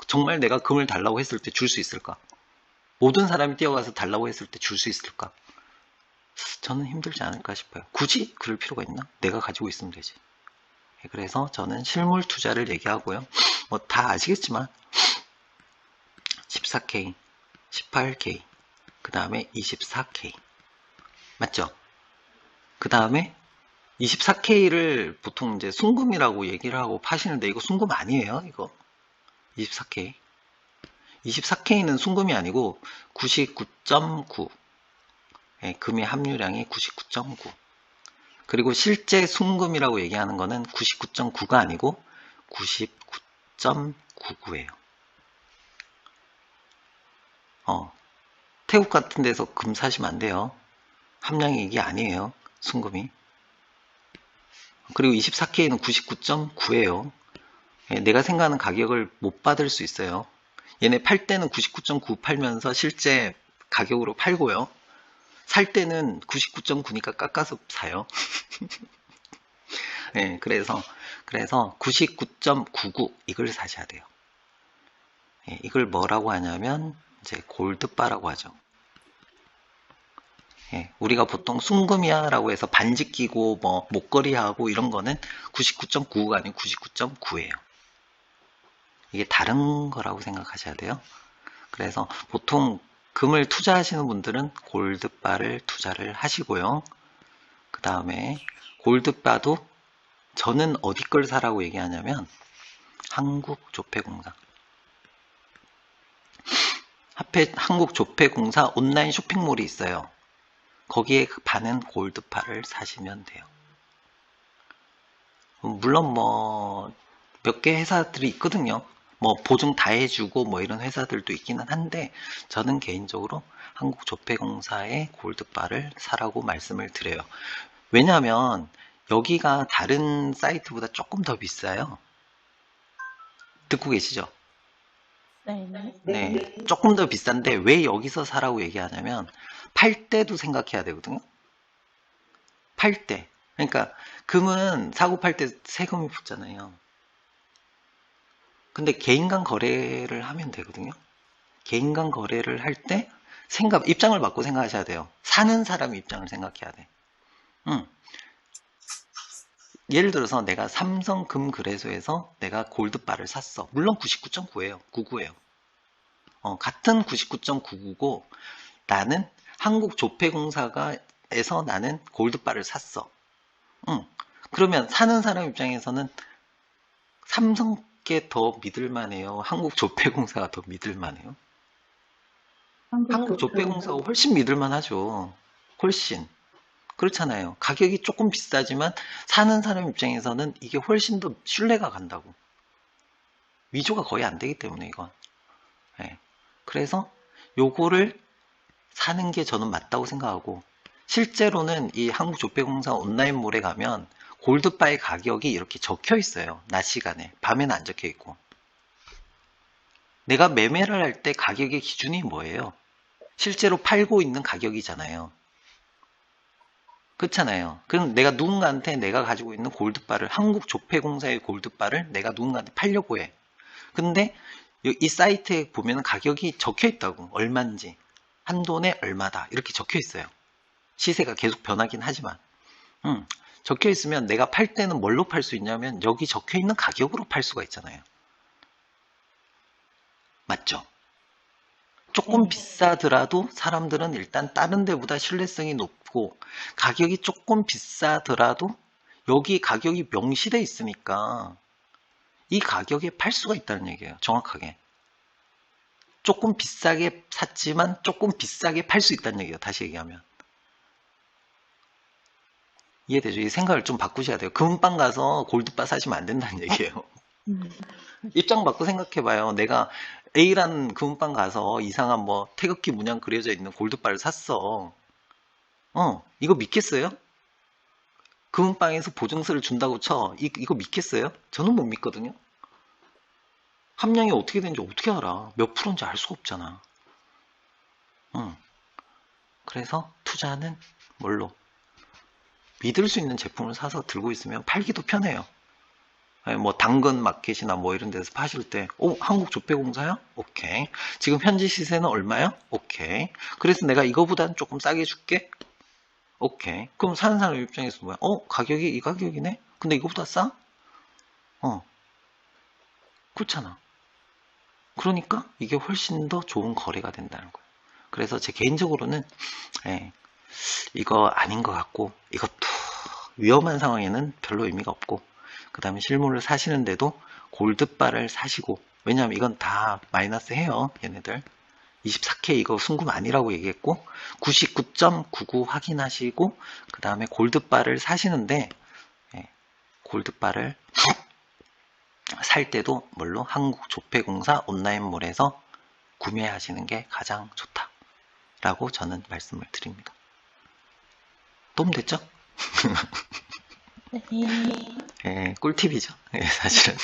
정말 내가 금을 달라고 했을 때 줄 수 있을까? 모든 사람이 뛰어가서 달라고 했을 때 줄 수 있을까? 저는 힘들지 않을까 싶어요. 굳이 그럴 필요가 있나? 내가 가지고 있으면 되지. 그래서 저는 실물 투자를 얘기하고요. 뭐 다 아시겠지만 14K, 18K, 그 다음에 24K. 맞죠? 그 다음에 24K를 보통 이제 순금이라고 얘기를 하고 파시는데 이거 순금 아니에요, 이거. 24K. 24K는 순금이 아니고 99.9. 예, 금의 함유량이 99.9. 그리고 실제 순금이라고 얘기하는 거는 99.9가 아니고 99.99예요. 태국 같은 데서 금 사시면 안 돼요. 함량이 이게 아니에요, 순금이. 그리고 24K는 99.9예요. 내가 생각하는 가격을 못 받을 수 있어요. 얘네 팔 때는 99.9 팔면서 실제 가격으로 팔고요. 살 때는 99.9니까 깎아서 사요. 네, 그래서 99.99 이걸 사셔야 돼요. 네, 이걸 뭐라고 하냐면 이제 골드바라고 하죠. 예, 우리가 보통 순금이야 라고 해서 반지 끼고 뭐 목걸이 하고 이런 거는 99.9가 아니고 99.9예요. 이게 다른 거라고 생각하셔야 돼요. 그래서 보통 금을 투자하시는 분들은 골드바를 투자를 하시고요. 그 다음에 골드바도 저는 어디 걸 사라고 얘기하냐면 한국조폐공사. 한국조폐공사 온라인 쇼핑몰이 있어요. 거기에 반은 골드바를 사시면 돼요. 물론 뭐 몇 개 회사들이 있거든요. 뭐 보증 다 해주고 뭐 이런 회사들도 있기는 한데 저는 개인적으로 한국조폐공사의 골드바를 사라고 말씀을 드려요. 왜냐하면 여기가 다른 사이트보다 조금 더 비싸요. 듣고 계시죠? 네. 네, 조금 더 비싼데 왜 여기서 사라고 얘기하냐면 팔 때도 생각해야 되거든요. 팔 때. 그러니까 금은 사고 팔 때 세금이 붙잖아요. 근데 개인 간 거래를 하면 되거든요. 개인 간 거래를 할 때 입장을 바꿔 생각하셔야 돼요. 사는 사람 입장을 생각해야 돼. 예를 들어서 내가 삼성금거래소에서 내가 골드바를 샀어. 물론 99.9예요. 99예요. 같은 99.99고 나는 한국조폐공사에서 나는 골드바를 샀어. 그러면 사는 사람 입장에서는 삼성께 더 믿을만해요? 한국조폐공사가 더 믿을만해요? 한국조폐공사가 훨씬 믿을만하죠. 훨씬. 그렇잖아요. 가격이 조금 비싸지만 사는 사람 입장에서는 이게 훨씬 더 신뢰가 간다고. 위조가 거의 안 되기 때문에 이건. 네. 그래서 요거를 사는 게 저는 맞다고 생각하고 실제로는 이 한국조폐공사 온라인몰에 가면 골드바의 가격이 이렇게 적혀 있어요. 낮 시간에. 밤에는 안 적혀 있고. 내가 매매를 할 때 가격의 기준이 뭐예요? 실제로 팔고 있는 가격이잖아요. 그렇잖아요. 그럼 내가 누군가한테 내가 가지고 있는 골드바를, 한국조폐공사의 골드바를 내가 누군가한테 팔려고 해. 근데 이 사이트에 보면 가격이 적혀 있다고. 얼마인지. 한돈에 얼마다. 이렇게 적혀 있어요. 시세가 계속 변하긴 하지만. 적혀 있으면 내가 팔 때는 뭘로 팔 수 있냐면 여기 적혀 있는 가격으로 팔 수가 있잖아요. 맞죠? 조금 비싸더라도 사람들은 일단 다른 데보다 신뢰성이 높고, 가격이 조금 비싸더라도 여기 가격이 명시돼 있으니까 이 가격에 팔 수가 있다는 얘기예요. 정확하게. 조금 비싸게 샀지만 조금 비싸게 팔 수 있다는 얘기예요. 다시 얘기하면. 이해되죠? 이 생각을 좀 바꾸셔야 돼요. 금은방 가서 골드바 사시면 안 된다는 얘기예요. 입장 바꿔 생각해봐요. 내가 A라는 금은방 가서 이상한 뭐 태극기 문양 그려져 있는 골드바를 샀어. 이거 믿겠어요? 금은방에서 보증서를 준다고 쳐. 이거 믿겠어요? 저는 못 믿거든요. 함량이 어떻게 되는지 어떻게 알아? 몇 프로인지 알 수가 없잖아. 그래서 투자는 뭘로? 믿을 수 있는 제품을 사서 들고 있으면 팔기도 편해요. 뭐 당근 마켓이나 뭐 이런 데서 파실 때, 한국조폐공사야? 오케이. 지금 현지 시세는 얼마야? 오케이. 그래서 내가 이거보다는 조금 싸게 줄게? 오케이. 그럼 사는 사람 입장에서 뭐야? 가격이 이 가격이네? 근데 이거보다 싸? 그렇잖아. 그러니까 이게 훨씬 더 좋은 거래가 된다는 거예요. 그래서 제 개인적으로는 이거 아닌 것 같고, 이것도 위험한 상황에는 별로 의미가 없고, 그 다음에 실물을 사시는데도 골드바를 사시고, 왜냐하면 이건 다 마이너스 해요. 얘네들 24K 이거 순금 아니라고 얘기했고 99.99 확인하시고, 그 다음에 골드바를 사시는데, 골드바를 살 때도 물론 한국조폐공사 온라인몰에서 구매하시는 게 가장 좋다라고 저는 말씀을 드립니다. 도움됐죠? 네. 꿀팁이죠. 사실은.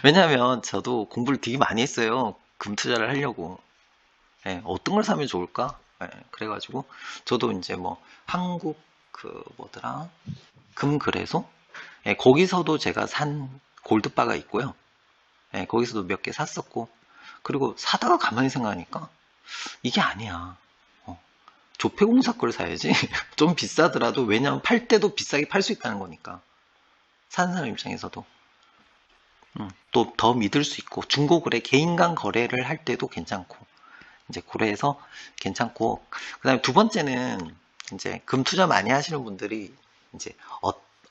왜냐하면 저도 공부를 되게 많이 했어요. 금 투자를 하려고. 어떤 걸 사면 좋을까? 그래가지고 저도 이제 뭐 한국 뭐더라? 금거래소? 거기서도 제가 산 골드바가 있고요. 거기서도 몇 개 샀었고, 그리고 사다가 가만히 생각하니까 이게 아니야. 조폐공사 걸 사야지. 좀 비싸더라도, 왜냐면 팔 때도 비싸게 팔 수 있다는 거니까. 사는 사람 입장에서도 또 더 믿을 수 있고, 중고거래 개인 간 거래를 할 때도 괜찮고, 이제 그래서 괜찮고, 그 다음에 두 번째는 이제 금 투자 많이 하시는 분들이 이제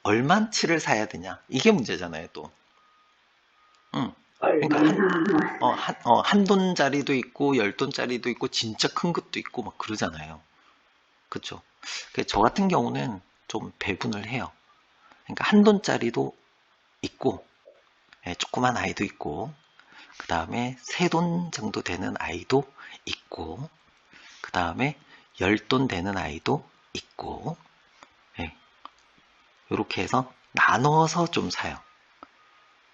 얼만치를 사야 되냐, 이게 문제잖아요. 또 그러니까 한 돈짜리도 있고 10돈짜리도 있고 진짜 큰 것도 있고 막 그러잖아요. 그쵸? 저 같은 경우는 좀 배분을 해요. 그러니까 한 돈짜리도 있고, 조그만 아이도 있고, 그 다음에 3돈 정도 되는 아이도 있고, 그 다음에 10돈 되는 아이도 있고, 이렇게 해서 나눠서 좀 사요.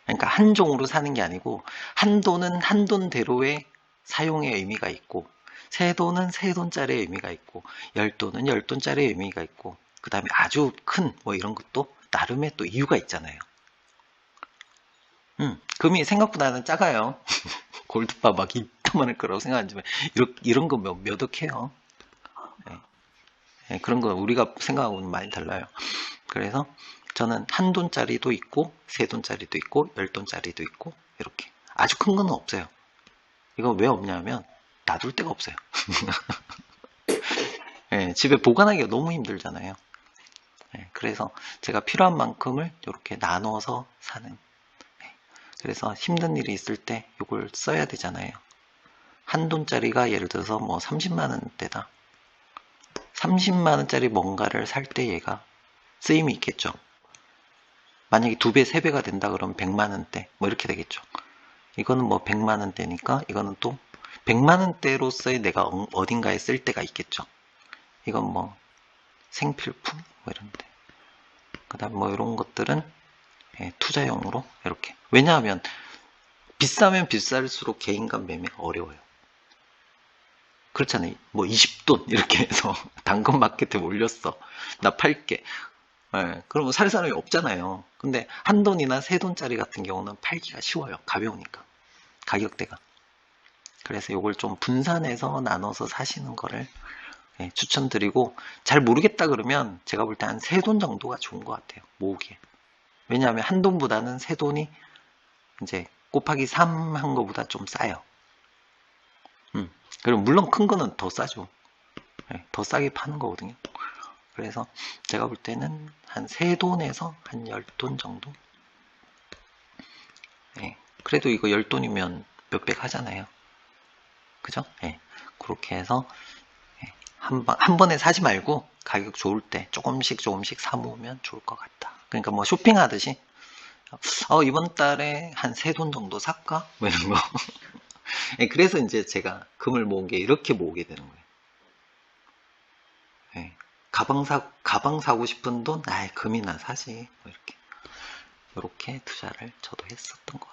그러니까 한 종으로 사는 게 아니고, 한 돈은 한 돈대로의 사용의 의미가 있고, 3돈은 3돈짜리의 의미가 있고, 10돈은 10돈짜리의 의미가 있고, 그 다음에 아주 큰 뭐 이런 것도 나름의 또 이유가 있잖아요. 금이 생각보다는 작아요. 골드바 막 이따만할 거라고 생각하지만 이런 거 몇 억해요. 그런 거 우리가 생각하고는 많이 달라요. 그래서 저는 한 돈짜리도 있고 3돈짜리도 있고 10돈짜리도 있고, 이렇게 아주 큰 건 없어요. 이거 왜 없냐면 놔둘 데가 없어요. 집에 보관하기가 너무 힘들잖아요. 그래서 제가 필요한 만큼을 이렇게 나눠서 사는. 그래서 힘든 일이 있을 때 이걸 써야 되잖아요. 한 돈짜리가 예를 들어서 뭐 30만 원대다. 30만 원짜리 뭔가를 살 때 얘가 쓰임이 있겠죠. 만약에 2배, 3배가 된다 그러면 100만 원대 뭐 이렇게 되겠죠. 이거는 뭐 100만 원대니까 이거는 또 100만 원대로서의 내가 어딘가에 쓸 때가 있겠죠. 이건 뭐 생필품 뭐 이런데. 그 다음 뭐 이런 것들은 투자용으로 이렇게. 왜냐하면 비싸면 비쌀수록 개인간 매매가 어려워요. 그렇잖아요. 뭐 20돈 이렇게 해서 당근마켓에 올렸어. 나 팔게. 예, 그러면 살 사람이 없잖아요. 근데 한 돈이나 세 돈짜리 같은 경우는 팔기가 쉬워요. 가벼우니까. 가격대가. 그래서 이걸 좀 분산해서 나눠서 사시는 거를 예, 추천드리고, 잘 모르겠다 그러면 제가 볼 때 한 세 돈 정도가 좋은 것 같아요. 모으기에. 왜냐하면 한 돈보다는 세 돈이 이제 곱하기 3 한 거보다 좀 싸요. 그리고 물론 큰 거는 더 싸죠. 예, 더 싸게 파는 거거든요. 그래서 제가 볼 때는 한 3돈에서 한 10돈 정도? 예, 그래도 이거 10돈이면 몇백 하잖아요. 그죠? 예, 그렇게 해서 예, 한 번에 사지 말고 가격 좋을 때 조금씩 사 모으면 좋을 것 같다. 그러니까 뭐 쇼핑하듯이 이번 달에 한 3돈 정도 살까? 뭐 이런 거. 예, 그래서 이제 제가 금을 모은 게 이렇게 모으게 되는 거예요. 예, 가방 사고 싶은 돈, 금이나 사지. 뭐 이렇게 투자를 저도 했었던 것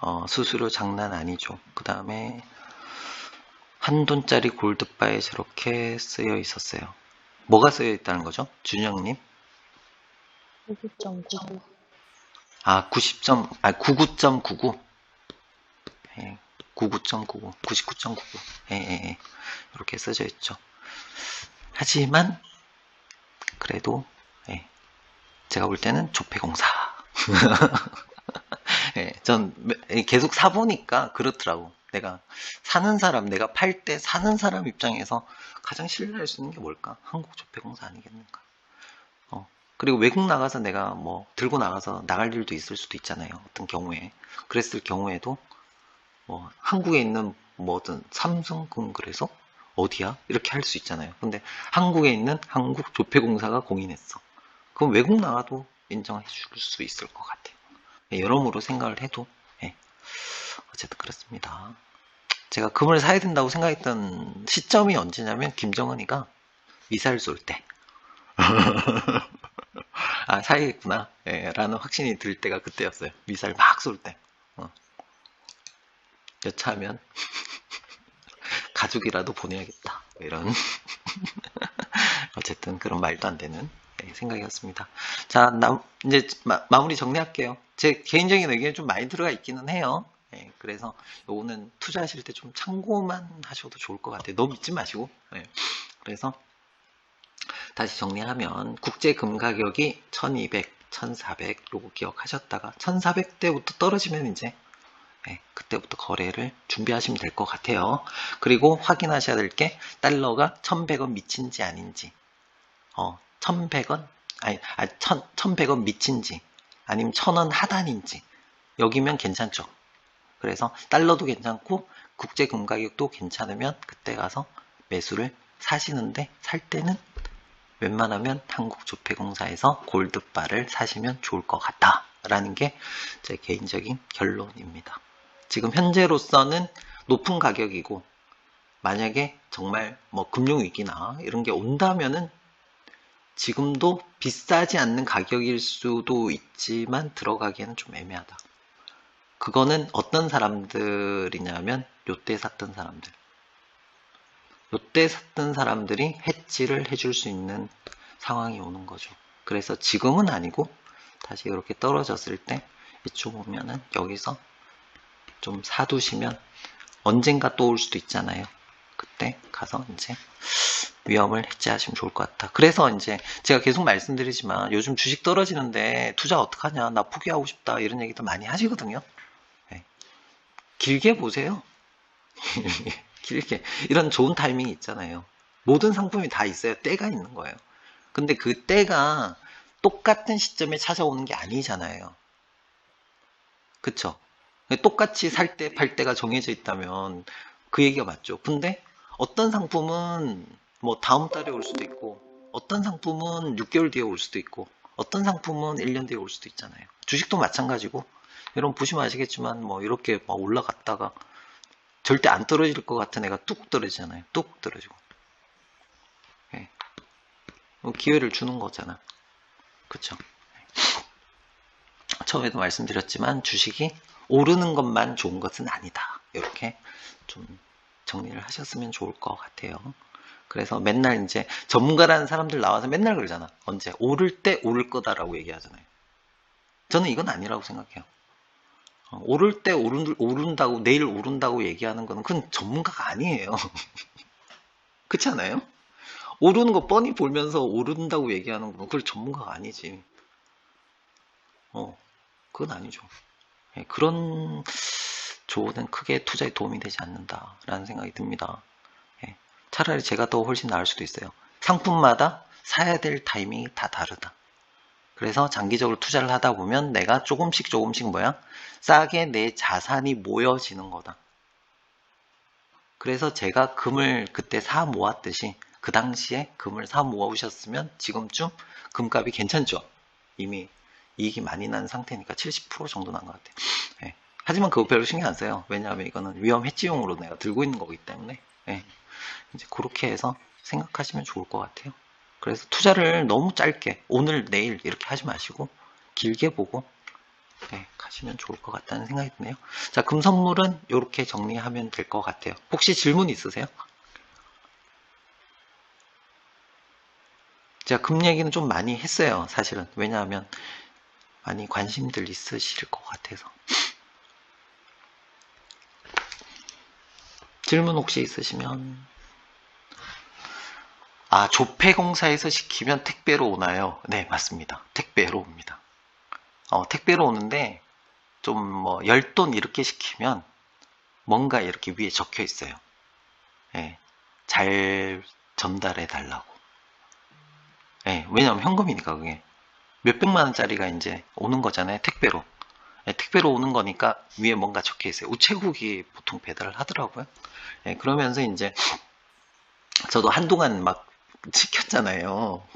같아요. 수수료 장난 아니죠. 그 다음에 한 돈짜리 골드바에 저렇게 쓰여 있었어요. 뭐가 쓰여 있다는 거죠? 준영님? 99.99. 99.99. 예, 99.99. 예. 이렇게 써져 있죠. 하지만, 그래도, 예, 제가 볼 때는 조폐공사. 예, 전 계속 사보니까 그렇더라고. 내가 내가 팔 때 사는 사람 입장에서 가장 신뢰할 수 있는 게 뭘까? 한국조폐공사 아니겠는가? 그리고 외국 나가서 내가 뭐 들고 나가서 나갈 일도 있을 수도 있잖아요. 어떤 경우에. 그랬을 경우에도 뭐 한국에 있는 뭐든 삼성금그래서 어디야? 이렇게 할 수 있잖아요. 근데 한국에 있는 한국조폐공사가 공인했어. 그럼 외국 나가도 인정해 줄 수 있을 것 같아요. 여러모로 생각을 해도 어쨌든 그렇습니다. 제가 금을 사야 된다고 생각했던 시점이 언제냐면 김정은이가 미사일 쏠 때. 사야겠구나 라는 확신이 들 때가 그때였어요. 미사일 막 쏠 때. 여차하면 가족이라도 보내야겠다 이런 어쨌든 그런 말도 안 되는 생각이었습니다. 자, 이제 마무리 정리할게요. 제 개인적인 의견이 좀 많이 들어가 있기는 해요. 그래서 요거는 투자하실 때 좀 참고만 하셔도 좋을 것 같아요. 너무 믿지 마시고. 그래서 다시 정리하면 국제 금 가격이 1200, 1400 요거 기억하셨다가 1400대부터 떨어지면 이제 그때부터 거래를 준비하시면 될 것 같아요. 그리고 확인하셔야 될 게 달러가 1100원 미친지 아닌지 1100원? 1100원 미친지 아니면 1000원 하단인지 여기면 괜찮죠. 그래서 달러도 괜찮고 국제 금 가격도 괜찮으면 그때 가서 매수를 사시는데 살 때는 웬만하면 한국조폐공사에서 골드바를 사시면 좋을 것 같다 라는 게 제 개인적인 결론입니다. 지금 현재로서는 높은 가격이고 만약에 정말 뭐 금융위기나 이런 게 온다면은 지금도 비싸지 않는 가격일 수도 있지만 들어가기에는 좀 애매하다. 그거는 어떤 사람들이냐면 요때 샀던 사람들. 요때 샀던 사람들이 해지를 해줄 수 있는 상황이 오는 거죠. 그래서 지금은 아니고 다시 이렇게 떨어졌을 때 이쪽 오면은 여기서 좀 사두시면 언젠가 또 올 수도 있잖아요. 그때 가서 이제 위험을 해지하시면 좋을 것 같다. 그래서 이제 제가 계속 말씀드리지만 요즘 주식 떨어지는데 투자 어떡하냐, 나 포기하고 싶다 이런 얘기도 많이 하시거든요. 길게 보세요. 길게. 이런 좋은 타이밍이 있잖아요. 모든 상품이 다 있어요. 때가 있는 거예요. 근데 그 때가 똑같은 시점에 찾아오는 게 아니잖아요. 그쵸? 똑같이 살 때, 팔 때가 정해져 있다면 그 얘기가 맞죠. 근데 어떤 상품은 뭐 다음 달에 올 수도 있고, 어떤 상품은 6개월 뒤에 올 수도 있고, 어떤 상품은 1년 뒤에 올 수도 있잖아요. 주식도 마찬가지고, 여러분 보시면 아시겠지만, 뭐 이렇게 막 올라갔다가 절대 안 떨어질 것 같은 애가 뚝 떨어지잖아요. 뚝 떨어지고. 기회를 주는 거잖아. 그쵸? 처음에도 말씀드렸지만 주식이 오르는 것만 좋은 것은 아니다. 이렇게 좀 정리를 하셨으면 좋을 것 같아요. 그래서 맨날 이제 전문가라는 사람들 나와서 맨날 그러잖아. 언제? 오를 때 오를 거다라고 얘기하잖아요. 저는 이건 아니라고 생각해요. 오를 때 오른다고, 내일 오른다고 얘기하는 거는 그건 전문가가 아니에요. 그렇지 않아요? 오르는 거 뻔히 보면서 오른다고 얘기하는 건 그걸 전문가가 아니지. 그건 아니죠. 예, 그런 조언은 크게 투자에 도움이 되지 않는다라는 생각이 듭니다. 예, 차라리 제가 더 훨씬 나을 수도 있어요. 상품마다 사야 될 타이밍이 다 다르다. 그래서 장기적으로 투자를 하다 보면 내가 조금씩 싸게 내 자산이 모여지는 거다. 그래서 제가 금을 그때 사 모았듯이 그 당시에 금을 사 모으셨으면 지금쯤 금값이 괜찮죠. 이미 이익이 많이 난 상태니까 70% 정도 난 것 같아요. 예. 하지만 그거 별로 신경 안 써요. 왜냐하면 이거는 위험 해지용으로 내가 들고 있는 거기 때문에. 예. 이제 그렇게 해서 생각하시면 좋을 것 같아요. 그래서 투자를 너무 짧게 오늘 내일 이렇게 하지 마시고 길게 보고 가시면 좋을 것 같다는 생각이 드네요. 자, 금선물은 이렇게 정리하면 될 것 같아요. 혹시 질문 있으세요? 제가 금 얘기는 좀 많이 했어요. 사실은. 왜냐하면 많이 관심들 있으실 것 같아서. 질문 혹시 있으시면. 아, 조폐공사에서 시키면 택배로 오나요? 네, 맞습니다. 택배로 옵니다. 택배로 오는데 좀 뭐 10돈 이렇게 시키면 뭔가 이렇게 위에 적혀 있어요. 예, 잘 전달해 달라고. 예, 왜냐하면 현금이니까 그게 몇백만 원짜리가 이제 오는 거잖아요. 택배로. 예, 택배로 오는 거니까 위에 뭔가 적혀 있어요. 우체국이 보통 배달을 하더라고요. 예, 그러면서 이제 저도 한동안 막 시켰잖아요.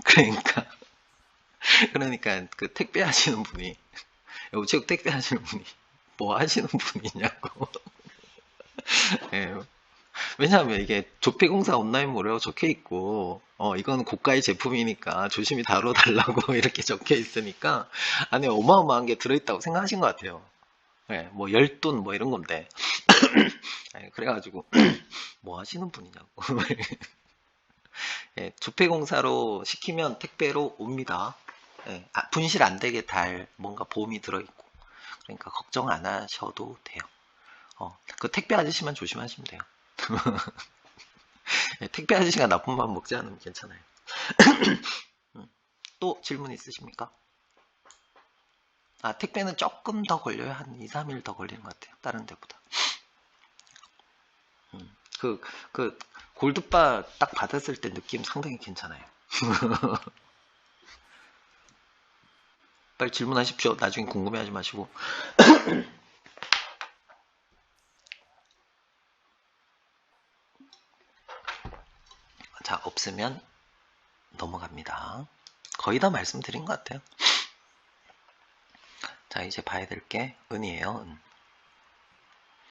그러니까 그 택배 하시는 분이 우체국 택배 하시는 분이 뭐 하시는 분이냐고. 예, 왜냐하면 이게 조폐공사 온라인몰이라고 적혀 있고, 이건 고가의 제품이니까 조심히 다뤄달라고 이렇게 적혀 있으니까, 안에 어마어마한 게 들어있다고 생각하신 것 같아요. 예, 뭐, 10돈 뭐 이런 건데. 예, 그래가지고, 뭐 하시는 분이냐고. 예, 조폐공사로 시키면 택배로 옵니다. 예, 분실 안 되게 달 뭔가 보험이 들어있고. 그러니까 걱정 안 하셔도 돼요. 그 택배 아저씨만 조심하시면 돼요. 택배 아저씨가 나쁜 맘 먹지 않으면 괜찮아요. 또 질문 있으십니까? 아, 택배는 조금 더 걸려요. 한 2, 3일 더 걸리는 것 같아요. 다른 데보다. 그 골드바 딱 받았을 때 느낌 상당히 괜찮아요. 빨리 질문하십시오. 나중에 궁금해하지 마시고. 자, 없으면 넘어갑니다. 거의 다 말씀드린 것 같아요. 자, 이제 봐야 될 게 은이에요. 은.